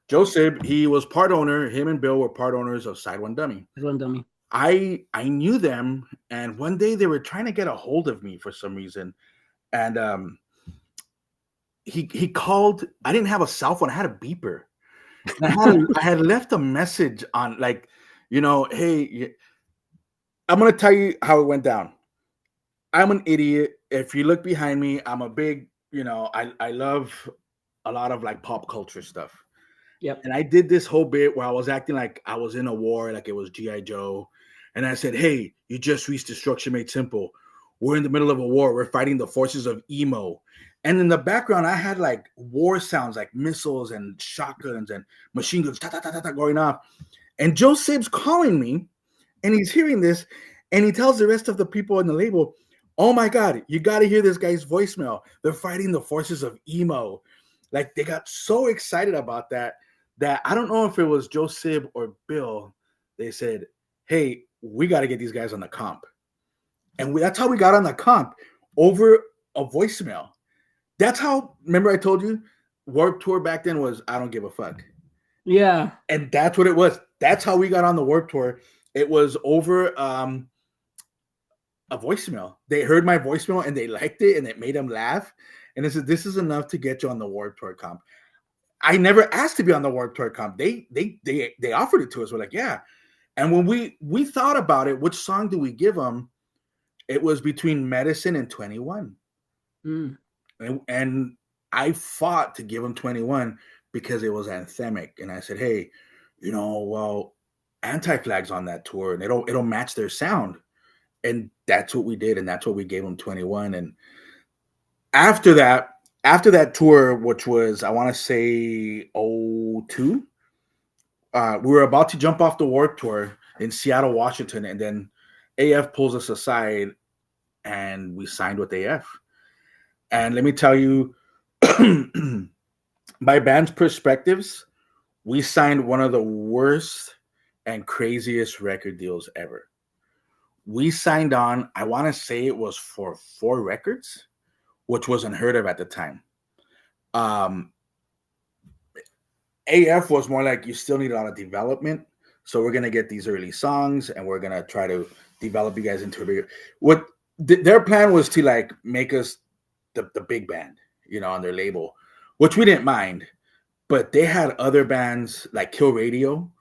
Joe Sib, he was part owner. Him and Bill were part owners of Side One Dummy. I knew them, and one day they were trying to get a hold of me for some reason, and he called. I didn't have a cell phone. I had a beeper. And I had left a message on, like, you know, hey, I'm gonna tell you how it went down. I'm an idiot. If you look behind me, I'm a big, you know, I love a lot of like pop culture stuff. Yep. And I did this whole bit where I was acting like I was in a war, like it was G.I. Joe. And I said, hey, you just reached Destruction Made Simple. We're in the middle of a war. We're fighting the forces of emo. And in the background, I had like war sounds, like missiles and shotguns and machine guns going off. And Joe Sib's calling me, and he's hearing this, and he tells the rest of the people in the label, oh my God, you got to hear this guy's voicemail. They're fighting the forces of emo. Like, they got so excited about that I don't know if it was Joe Sib or Bill. They said, hey, we got to get these guys on the comp. And that's how we got on the comp, over a voicemail. That's how, remember I told you, Warped Tour back then was, I don't give a fuck. Yeah. And that's what it was. That's how we got on the Warped Tour. It was over a voicemail. They heard my voicemail and they liked it, and it made them laugh. And they said, this is enough to get you on the Warped Tour comp. I never asked to be on the Warped Tour comp. They offered it to us. We're like, yeah. And when we thought about it, which song do we give them? It was between Medicine and 21. And I fought to give them 21 because it was anthemic. And I said, hey, you know, well, Anti-Flag's on that tour, and it'll match their sound. And that's what we did, and that's what we gave them 21. And after that tour, which was, I want to say 02, we were about to jump off the Warped Tour in Seattle, Washington, and then AF pulls us aside, and we signed with AF. And let me tell you, my band's perspectives, we signed one of the worst and craziest record deals ever. We signed on, I want to say it was for 4 records, which was unheard of at the time. AF was more like, you still need a lot of development, so we're going to get these early songs, and we're going to try to develop you guys into a bigger... Their plan was to like make us the big band, you know, on their label, which we didn't mind. But they had other bands like Kill Radio,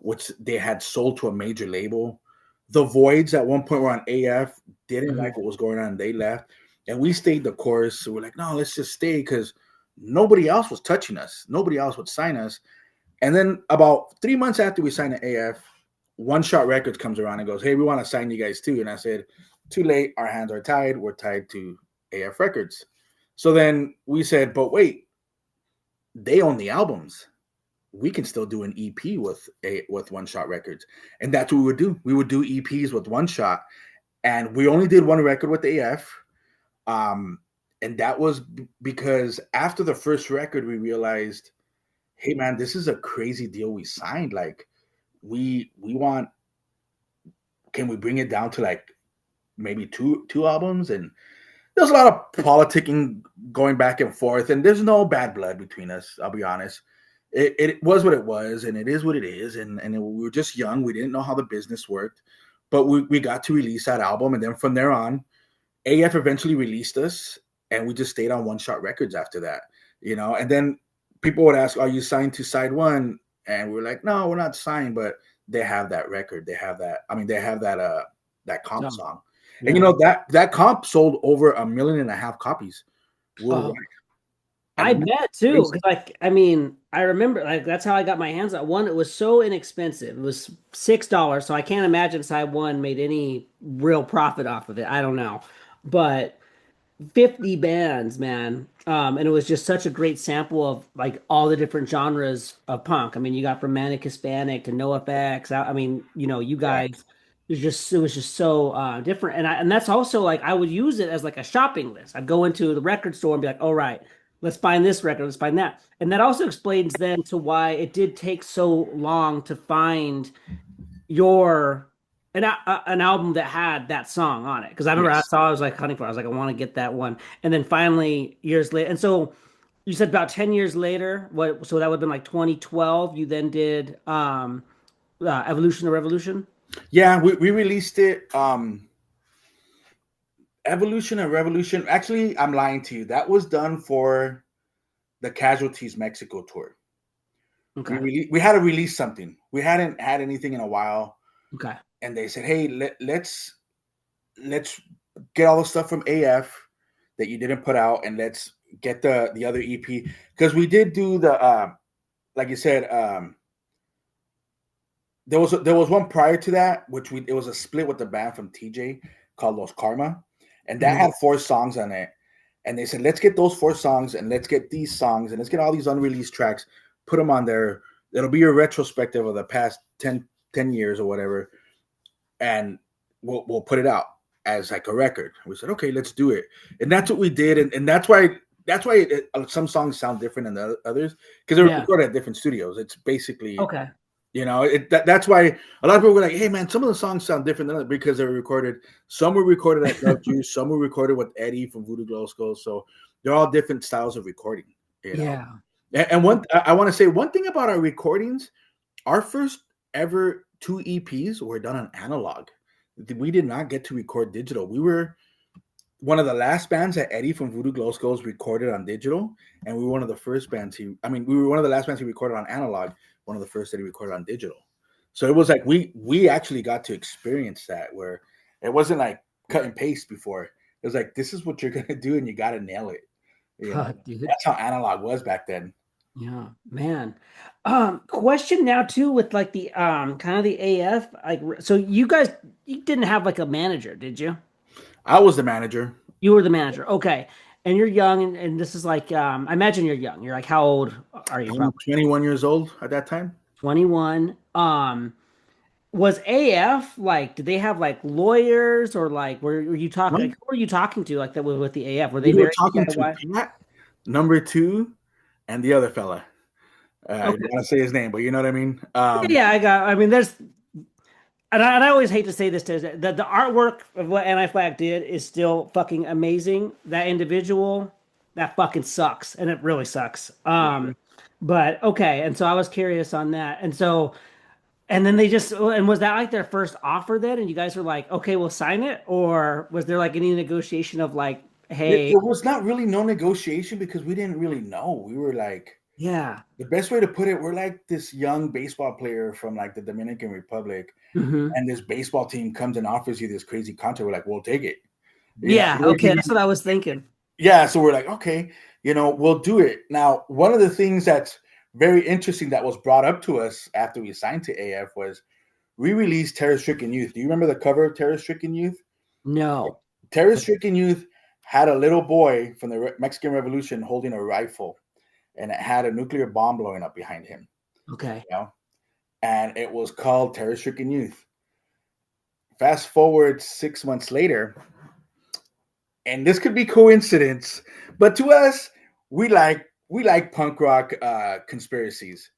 which they had sold to a major label. The Voids at one point were on AF, didn't like what was going on, they left. And we stayed the course. So we're like, no, let's just stay, because nobody else was touching us. Nobody else would sign us. And then about 3 months after we signed the AF, One Shot Records comes around and goes, hey, we want to sign you guys too. And I said, too late. Our hands are tied. We're tied to AF Records. So then we said, but wait, they own the albums. We can still do an EP with One Shot Records. And that's what we would do. We would do EPs with One Shot. And we only did one record with AF. And that was because after the first record, we realized, hey man, this is a crazy deal we signed. Like we want, can we bring it down to like maybe two albums? And there's a lot of politicking going back and forth, and there's no bad blood between us. I'll be honest. It was what it was, and it is what it is. And we were just young. We didn't know how the business worked, but we got to release that album. And then from there on, AF eventually released us, and we just stayed on One Shot Records after that, and then people would ask, are you signed to Side One? And we're like, no, we're not signed, but they have that record. They have that. I mean, they have that comp song. Yeah. And that comp sold over 1.5 million copies worldwide. I bet too. I remember that's how I got my hands on one. It was so inexpensive. It was $6. So I can't imagine Side One made any real profit off of it. I don't know. But 50 bands, man. And it was just such a great sample of like all the different genres of punk. I mean, you got from Manic Hispanic to NoFX. You guys, it was just so different. And that's also like I would use it as like a shopping list. I'd go into the record store and be like, all right, let's find this record, let's find that. And that also explains then to why it did take so long to find an album that had that song on it. Because I remember I was like hunting for it. I was like, I want to get that one. And then finally, years later, and so you said about 10 years later, so that would have been like 2012, you then did Evolution or Revolution? Yeah, we released it. Evolution and Revolution. Actually, I'm lying to you. That was done for the Casualties Mexico tour. Okay. We had to release something. We hadn't had anything in a while. Okay. And they said, hey, let's get all the stuff from AF that you didn't put out, and let's get the other EP. Because we did do the like you said, there was one prior to that, it was a split with the band from TJ called Los Karma. And that had 4 songs on it. And they said, let's get those 4 songs, and let's get these songs, and let's get all these unreleased tracks, put them on there. It'll be a retrospective of the past 10 years or whatever. And we'll put it out as like a record. We said, okay, let's do it. And that's what we did. And that's why some songs sound different than the others, because they're recorded at different studios. It's basically, okay. That's why a lot of people were like, hey, man, some of the songs sound different than others because they were recorded. Some were recorded at Love Juice. Some were recorded with Eddie from Voodoo Glow Skulls. So they're all different styles of recording. Yeah. And I want to say one thing about our recordings, our first ever 2 EPs were done on analog. We did not get to record digital. We were one of the last bands that Eddie from Voodoo Glow Skulls recorded on digital. And we were one of the first bands we were one of the last bands he recorded on analog. One of the first that he recorded on digital. So it was like we actually got to experience that, where it wasn't like cut and paste before. It was like, this is what you're gonna do, and you gotta nail it. That's how analog was back then. Yeah, man. Question now too with like the kind of the AF, like, so you didn't have like a manager, did you? I was the manager. You were the manager. Okay. And you're young, and this is like, I imagine you're young. You're like, how old are you? I'm 21 years old at that time. 21. Was AF like? Did they have like lawyers, or like were you talking? Like, who were you talking to? Like that with the AF? Were they talking to Pat, number 2, and the other fella? I don't want to say his name, but you know what I mean. There's. And I always hate to say this, the artwork of what Anti-Flag did is still fucking amazing. That individual, that fucking sucks, and it really sucks. But okay, and so I was curious on that, and then was that like their first offer then, and you guys were like, okay, we'll sign it, or was there like any negotiation of like, hey? There was not really no negotiation because we didn't really know. We were like, yeah. The best way to put it, we're like this young baseball player from like the Dominican Republic. Mm-hmm. And this baseball team comes and offers you this crazy contract. We're like, we'll take it. Okay, that's what I was thinking. yeah, so we're like, okay, we'll do it. Now, one of the things that's very interesting that was brought up to us after we signed to AF was we released Terror Stricken Youth. Do you remember the cover of Terror Stricken Youth? No. Terror Stricken Youth had a little boy from the Mexican Revolution holding a rifle, and it had a nuclear bomb blowing up behind him. Okay. And it was called Terror Stricken Youth. Fast forward 6 months later, and this could be coincidence, but to us, we like punk rock conspiracies.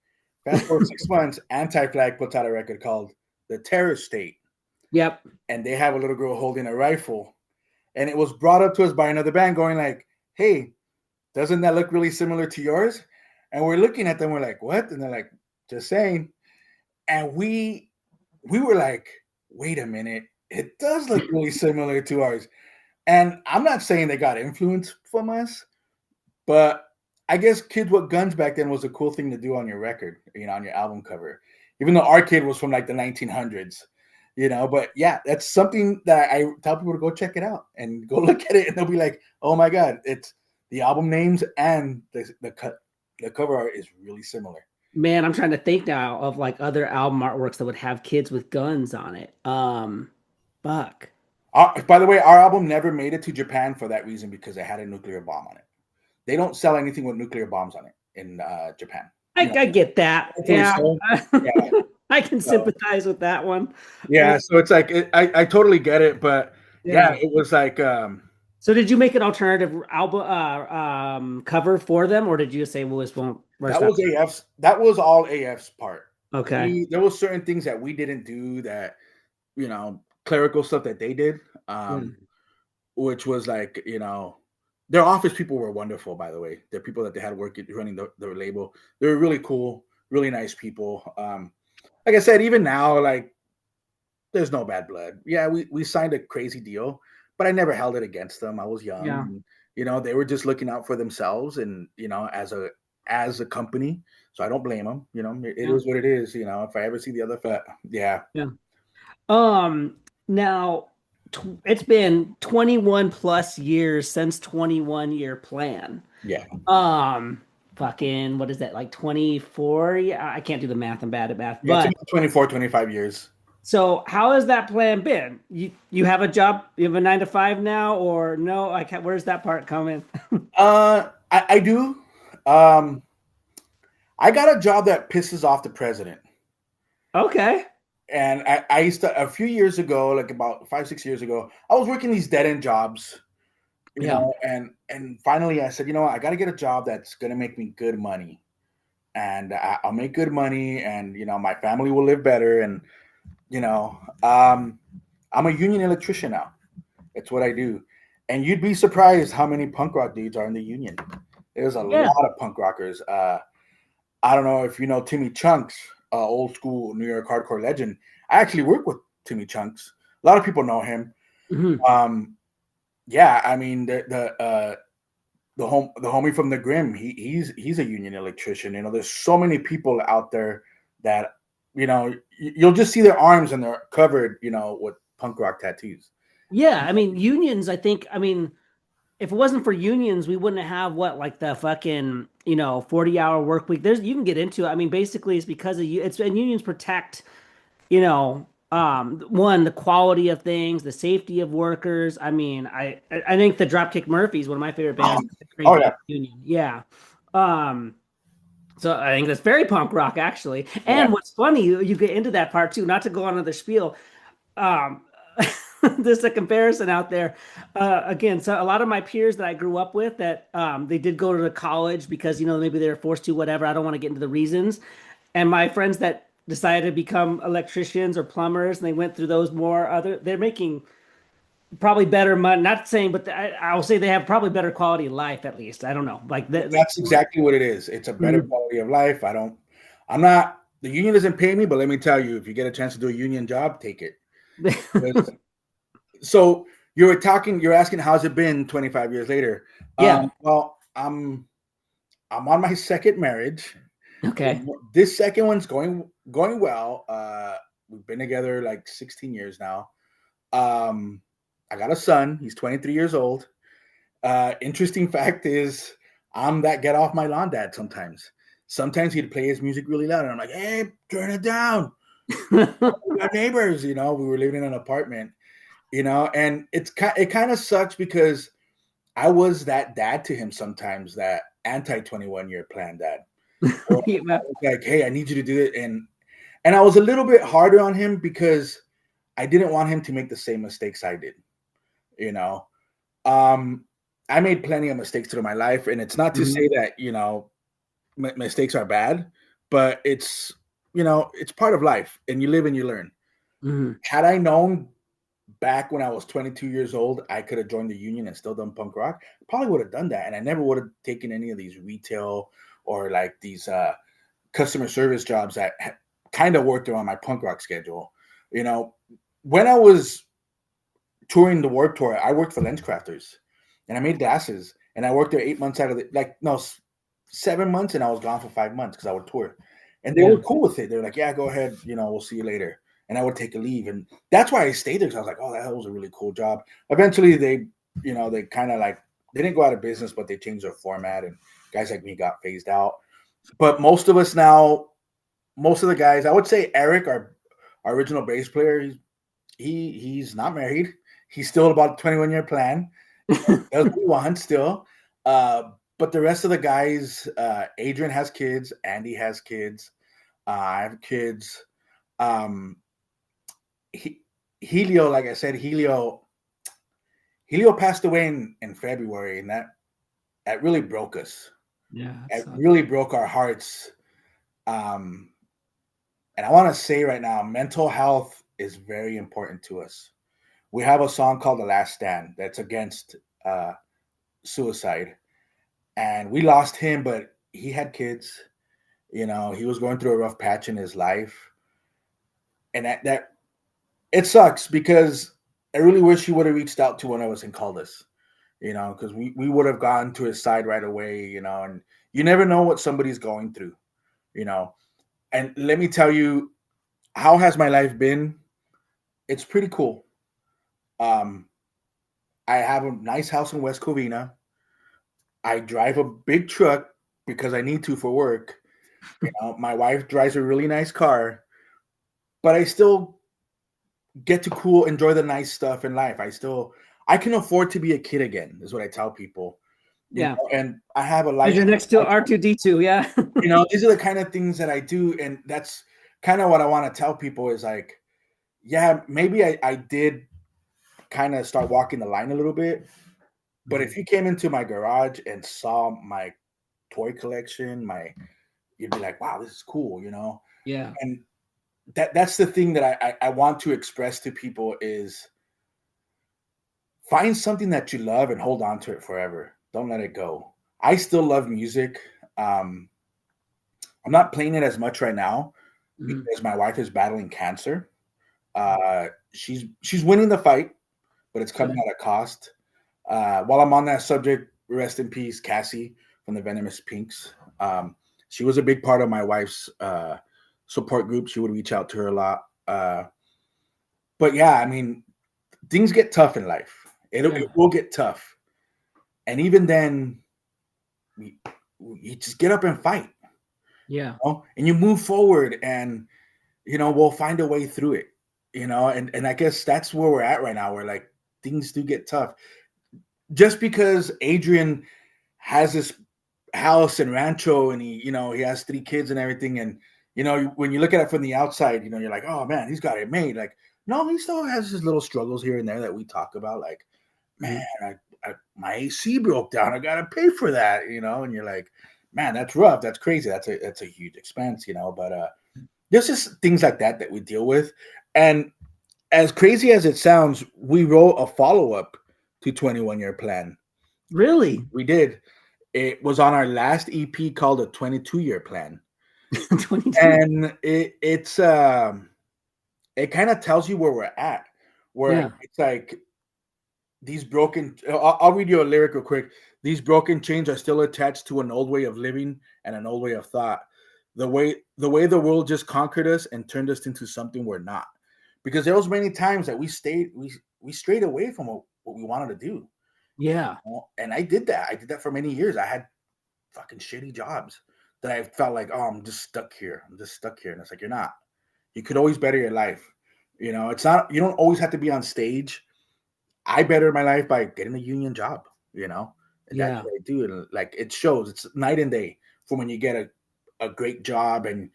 Fast forward 6 months, Anti-Flag puts out a record called The Terror State. Yep. And they have a little girl holding a rifle. And it was brought up to us by another band going like, hey, doesn't that look really similar to yours? And we're looking at them, we're like, what? And they're like, just saying. And we were like, wait a minute, it does look really similar to ours. And I'm not saying they got influence from us, but I guess Kids with Guns back then was a cool thing to do on your record, on your album cover. Even though our kid was from like the 1900s, but yeah, that's something that I tell people to go check it out and go look at it, and they'll be like, oh my God, it's the album names and the cover art is really similar. Man, I'm trying to think now of like other album artworks that would have kids with guns on it. Fuck. By the way, our album never made it to Japan for that reason, because it had a nuclear bomb on it. They don't sell anything with nuclear bombs on it in Japan. I get that. Yeah. So, yeah. I can sympathize with that one. Yeah, so it's like I totally get it, but yeah, it was like. So did you make an alternative album cover for them, or did you just say, "Well, this won't"? That was AF's. That was all AF's part. Okay. There was certain things that we didn't do, that clerical stuff that they did, which was like their office people were wonderful, by the way. They're people that they had working running their label. They were really cool, really nice people. Like I said, even now, like there's no bad blood. Yeah, we signed a crazy deal, but I never held it against them. I was young. Yeah. And, they were just looking out for themselves, and as a company. So I don't blame them. It is what it is. If I ever see the other yeah. Now it's been 21 plus years since 21-year plan. Yeah. Fucking, what is that, like 24? Yeah, I can't do the math. I'm bad at math. Yeah, but 24, 25 years. So how has that plan been? You have a job, you have a 9 to 5 now, or no? Like, where's that part coming? I do. I got a job that pisses off the president. Okay. And I used to, a few years ago, like about 5-6 years ago, I was working these dead end jobs, you know, and finally I said, I got to get a job that's going to make me good money, and I'll make good money, and, my family will live better. And, I'm a union electrician now. It's what I do. And you'd be surprised how many punk rock dudes are in the union. There's a lot of punk rockers. I don't know if you know Timmy Chunks, old school New York hardcore legend. I actually work with Timmy Chunks. A lot of people know him. Mm-hmm. Yeah, I mean the homie from the Grim, he's a union electrician. There's so many people out there that you'll just see their arms and they're covered, with punk rock tattoos. Yeah, I mean unions. I think. I mean, if it wasn't for unions, we wouldn't have the fucking 40-hour work week. You can get into it. I mean, basically, it's because of you. And unions protect, one, the quality of things, the safety of workers. I mean, I think the Dropkick Murphys, one of my favorite bands. Union. Yeah. So I think that's very punk rock, actually. And what's funny, you get into that part too. Not to go on another spiel. There's a comparison out there. Again, so a lot of my peers that I grew up with that they did go to college because, maybe they were forced to, whatever. I don't want to get into the reasons. And my friends that decided to become electricians or plumbers, and they went through those they're making probably better money. Not saying, but I'll say they have probably better quality of life, at least. I don't know. That's exactly what it is. It's a better quality of life. The union doesn't pay me, but let me tell you, if you get a chance to do a union job, take it. So you're asking how's it been 25 years later? Yeah. Well, I'm on my second marriage. Okay. This second one's going well. We've been together like 16 years now. I got a son. He's 23 years old. Interesting fact is, I'm that get off my lawn dad sometimes. Sometimes he'd play his music really loud, and I'm like, "Hey, turn it down." We got neighbors, we were living in an apartment, and it kind of sucks because I was that dad to him sometimes, that anti 21 year plan dad. Or I Yeah. was like, "Hey, I need you to do it," and I was a little bit harder on him because I didn't want him to make the same mistakes I did. You know, um, I made plenty of mistakes through my life, and it's not to Mhm. say that mistakes are bad, but it's part of life, and you live and you learn. Mhm. Had I known back when I was 22 years old, I could have joined the union and still done punk rock. Probably would have done that, and I never would have taken any of these retail or like these customer service jobs that kind of worked around my punk rock schedule. You know, when I was touring the Warped Tour, I worked for Lens Crafters, and I made glasses, and I worked there 8 months out of the 7 months, and I was gone for 5 months because I would tour, and they Yeah. were cool with it. They were like, "Yeah, go ahead, we'll see you later," and I would take a leave, and that's why I stayed there because I was like, "Oh, that was a really cool job." Eventually, they kind of like they didn't go out of business, but they changed their format, and guys like me got phased out. But most of us now, most of the guys, I would say Eric, our original bass player, he's not married. He's still about 21 year plan. Does what he wants still. But the rest of the guys, Adrian has kids, Andy has kids, I have kids. Um, he, Helio, like I said, Helio passed away in February, and that really broke us. Yeah. It So, really broke our hearts. Um, and I want to say right now, mental health is very important to us. We have a song called "The Last Stand" that's against uh, suicide, and we lost him, but he had kids. He was going through a rough patch in his life, and that it sucks because I really wish he would have reached out to one of us and called us. Because we would have gone to his side right away. And you never know what somebody's going through. You know, and let me tell you, how has my life been? It's pretty cool. Um, I have a nice house in West Covina. I drive a big truck because I need to for work. My wife drives a really nice car, but I still get to enjoy the nice stuff in life. I can afford to be a kid again, is what I tell people. yeah. And I have a Because life. you're next to R2D2. Yeah. These are the kind of things that I do, and that's kind of what I want to tell people is like, yeah, maybe I did kind of start walking the line a little bit, but if you came into my garage and saw my toy collection, you'd be like, wow, this is cool, Yeah. And that's the thing that I want to express to people is find something that you love and hold on to it forever. Don't let it go. I still love music. Um, I'm not playing it as much right now Mhm. because my wife is battling cancer. She's winning the fight, but it's coming Okay. at a cost. While I'm on that subject, rest in peace, Cassie from the Venomous Pinks. She was a big part of my wife's support group. She would reach out to her a lot. But yeah, I mean, things get tough in life. Yeah. It will get tough, and even then, you just get up and fight, Yeah. and you move forward, and we'll find a way through it, and I guess that's where we're at right now. Where like things do get tough, just because Adrian has this house and rancho, and he has 3 kids and everything, and when you look at it from the outside, you're like, oh man, he's got it made. Like, no, he still has his little struggles here and there that we talk about. Like, man, Mhm. my AC broke down. I gotta pay for that, and you're like, man, that's rough. That's crazy. That's a huge expense, But there's just things like that we deal with, and as crazy as it sounds, we wrote a follow up to 21 Year Plan. Really? We did. It was on our last EP called a 22-year plan, 22. and it kind of tells you where we're at. Where Yeah. it's like these broken. I'll read you a lyric real quick. These broken chains are still attached to an old way of living and an old way of thought. The way the world just conquered us and turned us into something we're not. Because there was many times that we strayed away from what we wanted to do. Yeah. And I did that. I did that for many years. I had fucking shitty jobs that I felt like, oh, I'm just stuck here. I'm just stuck here. And it's like, you're not. You could always better your life. You know, it's not, you don't always have to be on stage. I bettered my life by getting a union job, you know, and that's Yeah. what I do. And like, it shows, it's night and day from when you get a great job and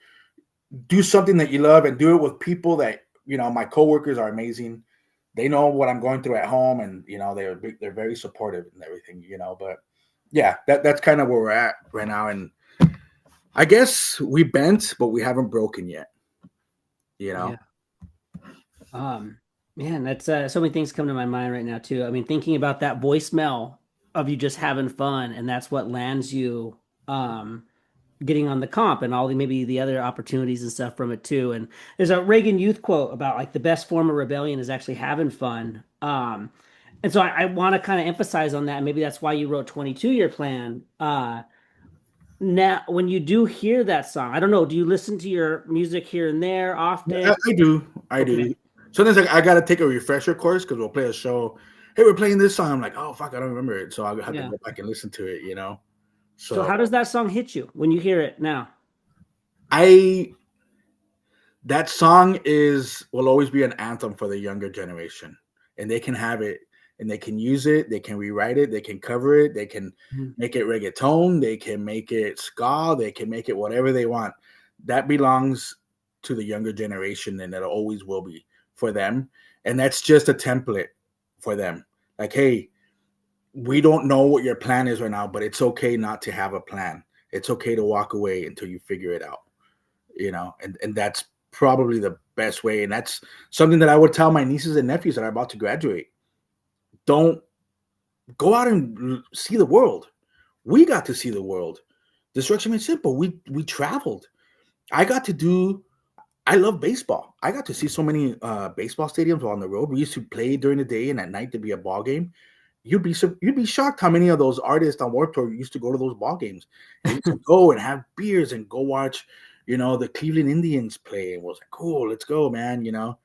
do something that you love and do it with people that, you know, my coworkers are amazing. They know what I'm going through at home, and you know they're very supportive and everything, you know. But yeah, that's kind of where we're at right now, and I guess we bent, but we haven't broken yet, you know. Yeah. Um, Man, that's so many things come to my mind right now too. I mean, thinking about that voicemail of you just having fun, and that's what lands you getting on the comp and all the maybe the other opportunities and stuff from it too. And there's a Reagan Youth quote about like the best form of rebellion is actually having fun. And so I want to kind of emphasize on that. Maybe that's why you wrote 22 Year Plan. Now, when you do hear that song, I don't know, do you listen to your music here and there often? I do, I Okay. do. Sometimes I got to take a refresher course because we'll play a show. Hey, we're playing this song. I'm like, oh fuck, I don't remember it, so I have to Yeah. go back and listen to it, you know. So So how does that song hit you when you hear it now? I that song will always be an anthem for the younger generation, and they can have it, and they can use it, they can rewrite it, they can cover it, they can Mhm. make it reggaeton, they can make it ska, they can make it whatever they want. That belongs to the younger generation, and it always will be for them. And that's just a template for them. Like, hey, we don't know what your plan is right now, but it's okay not to have a plan. It's okay to walk away until you figure it out, you know. And that's probably the best way, and that's something that I would tell my nieces and nephews that are about to graduate. Don't go out and see the world. We got to see the world. Destruction made simple. We traveled. I got to do. I love baseball. I got to see so many baseball stadiums on the road. We used to play during the day, and at night to be a ball game. You'd be shocked how many of those artists on Warped Tour used to go to those ball games, and we used to go and have beers and go watch, you know, the Cleveland Indians play. And was like, cool, let's go, man. You know,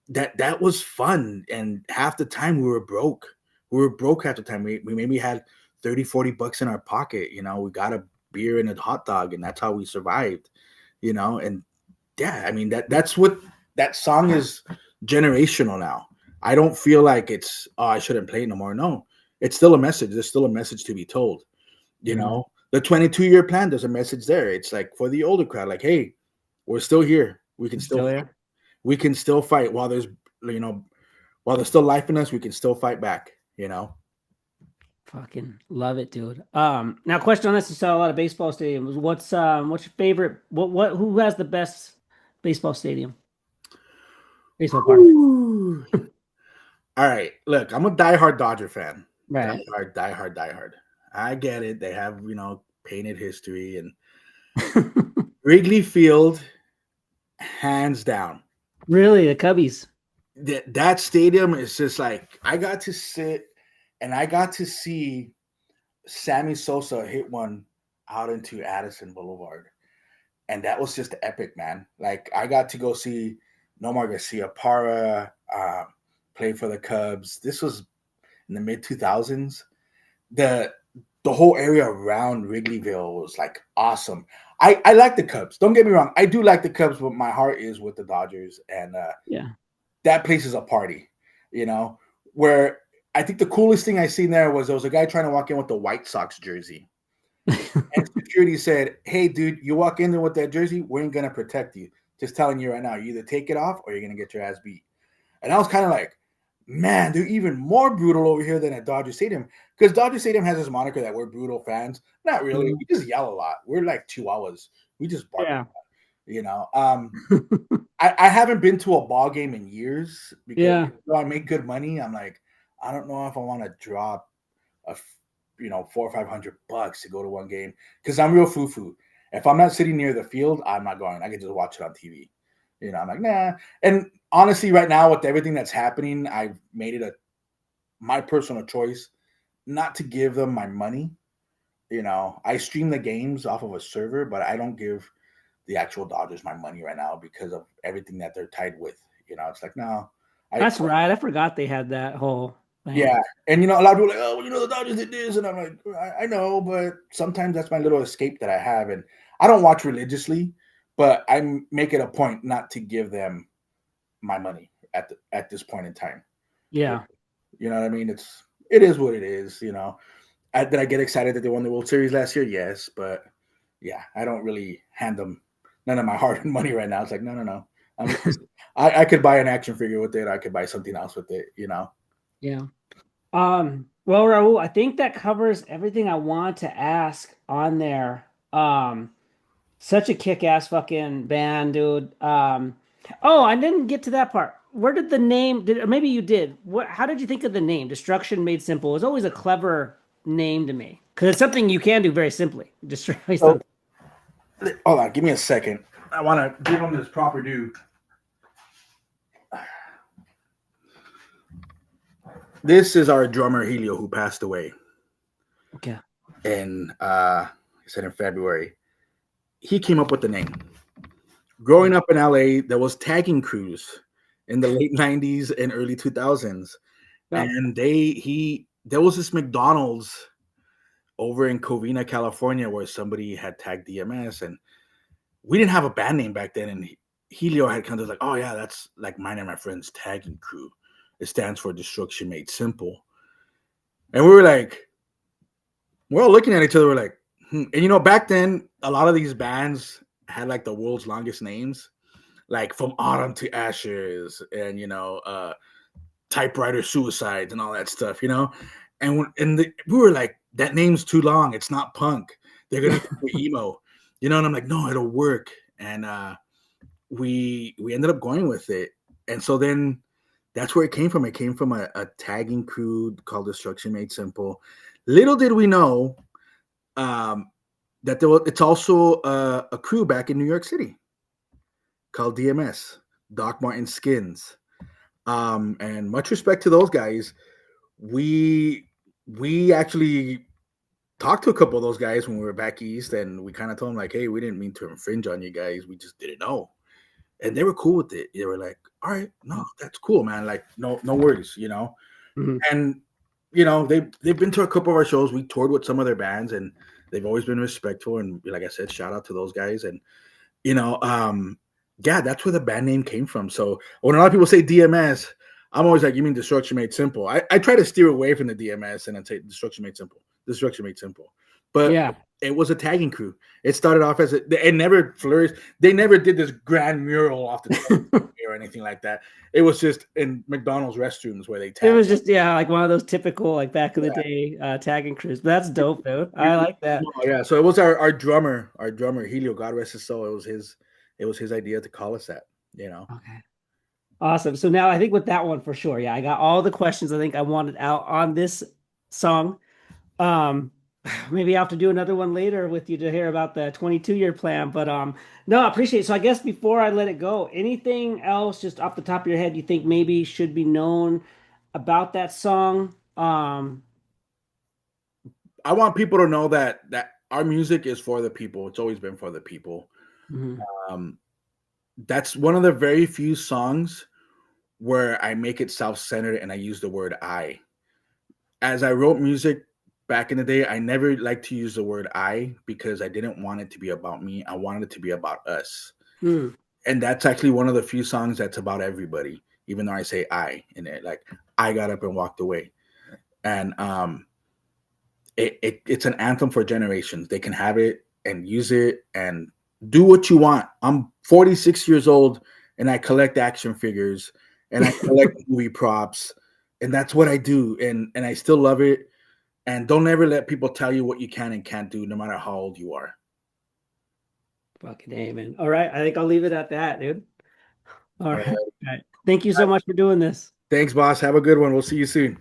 that was fun. And half the time we were broke. We were broke half the time. We maybe had 30, 40 bucks in our pocket. You know, we got a beer and a hot dog, and that's how we survived. You know, and yeah, I mean that's what that song is generational now. I don't feel like it's I shouldn't play it no more. No, it's still a message. There's still a message to be told. You Mhm. know, the 22-year plan. There's a message there. It's like for the older crowd, like, hey, we're still here. You still here? We can still fight while there's you know while there's still life in us. We can still fight back. You know. Fucking love it, dude. Now question on this: you saw a lot of baseball stadiums. What's your favorite? Who has the best baseball stadium? Baseball park. Ooh. All right, look, I'm a diehard Dodger fan. Right. Diehard, diehard, diehard. I get it. They have painted history, and Wrigley Field, hands down. Really, the Cubbies. That stadium is just like I got to sit and I got to see Sammy Sosa hit one out into Addison Boulevard, and that was just epic, man. Like I got to go see Nomar Garcia Parra play for the Cubs. This was in the mid 2000s. The the whole area around Wrigleyville was like awesome. I like the Cubs. Don't get me wrong. I do like the Cubs, but my heart is with the Dodgers, and Yeah. that place is a party. You know, where I think the coolest thing I seen there was a guy trying to walk in with the White Sox jersey, and security said, "Hey, dude, you walk in there with that jersey, we ain't gonna protect you. Just telling you right now, you either take it off or you're gonna get your ass beat." And I was kind of like, man, they're even more brutal over here than at Dodger Stadium. Because Dodger Stadium has this moniker that we're brutal fans. Not really. Mhm. We just yell a lot. We're like chihuahuas. We just bark, Yeah. you know. I haven't been to a ball game in years because Yeah. though I make good money, I'm like, I don't know if I want to drop a 400 or 500 bucks to go to one game because I'm real foo-foo. If I'm not sitting near the field, I'm not going. I can just watch it on TV. You know, I'm like, nah. And honestly, right now with everything that's happening, I've made it my personal choice not to give them my money. You know, I stream the games off of a server, but I don't give the actual Dodgers my money right now because of everything that they're tied with. You know, it's like no, I That's right. I forgot they had that whole. Right. Yeah, and a lot of people are like, oh, well, the Dodgers did this, and I'm like, I know, but sometimes that's my little escape that I have, and I don't watch religiously, but I make it a point not to give them my money at this point in time. Yeah. You know what I mean? It is what it is. Did I get excited that they won the World Series last year? Yes, but yeah, I don't really hand them none of my hard-earned money right now. It's like no. I could buy an action figure with it. I could buy something else with it. Yeah. Well, Raul, I think that covers everything I want to ask on there. Such a kick-ass fucking band, dude. Oh, I didn't get to that part. Where did the name did or maybe you did. How did you think of the name? Destruction Made Simple. It was always a clever name to me. Because it's something you can do very simply. Destroy So something. hold on, give me a second. I want to give them this proper due. This is our drummer Helio who passed away Okay. in he said in February. He came up with the name. Growing up in LA, there was tagging crews in the late 90s and early 2000s. Yeah. And there was this McDonald's over in Covina, California, where somebody had tagged DMS, and we didn't have a band name back then. And Helio had kind of like, oh yeah, that's like mine and my friend's tagging crew. It stands for Destruction Made Simple. And we were like, we're all looking at each other. We're like, And back then, a lot of these bands had like the world's longest names, like From Autumn to Ashes, and Typewriter Suicides and all that stuff. We were like, that name's too long. It's not punk. They're gonna think we're emo. And I'm like, no, it'll work. And we ended up going with it. And so then that's where it came from. It came from a tagging crew called Destruction Made Simple. Little did we know that it's also a crew back in New York City called DMS, Doc Marten Skins. And much respect to those guys. We actually talked to a couple of those guys when we were back east, and we kind of told them like, hey, we didn't mean to infringe on you guys. We just didn't know. And they were cool with it. They were like, all right, no, that's cool, man. Like, no worries, Mhm. And they've been to a couple of our shows. We toured with some of their bands, and they've always been respectful. And like I said, shout out to those guys. And yeah, that's where the band name came from. So when a lot of people say DMS, I'm always like, you mean Destruction Made Simple? I try to steer away from the DMS and then say Destruction Made Simple. Destruction Made Simple. But Yeah. it was a tagging crew. It started off as it never flourished. They never did this grand mural off the or anything like that. It was just in McDonald's restrooms where they It tagged. was just like one of those typical like back in the day tagging crews. But that's dope, dude. I like that. Yeah, so it was our drummer, Helio, God rest his soul. It was his idea to call us that. Okay. Awesome. So now I think with that one for sure. Yeah, I got all the questions I think I wanted out on this song. Um, maybe I'll have to do another one later with you to hear about the 22-year plan. But no, I appreciate it. So I guess before I let it go, anything else just off the top of your head you think maybe should be known about that song? I want people to know that our music is for the people. It's always been for the people. Mhm. Um, that's one of the very few songs where I make it self-centered and I use the word I. As I wrote music back in the day, I never liked to use the word I because I didn't want it to be about me. I wanted it to be about us. Mm. And that's actually one of the few songs that's about everybody, even though I say I in it. Like, I got up and walked away. And it's an anthem for generations. They can have it and use it and do what you want. I'm 46 years old and I collect action figures and I collect movie props, and that's what I do. And I still love it. And don't ever let people tell you what you can and can't do, no matter how old you are. Fucking amen. All right. I think I'll leave it at that, dude. All All right. right. All right. Thank you so much for doing this. Thanks, boss. Have a good one. We'll see you soon.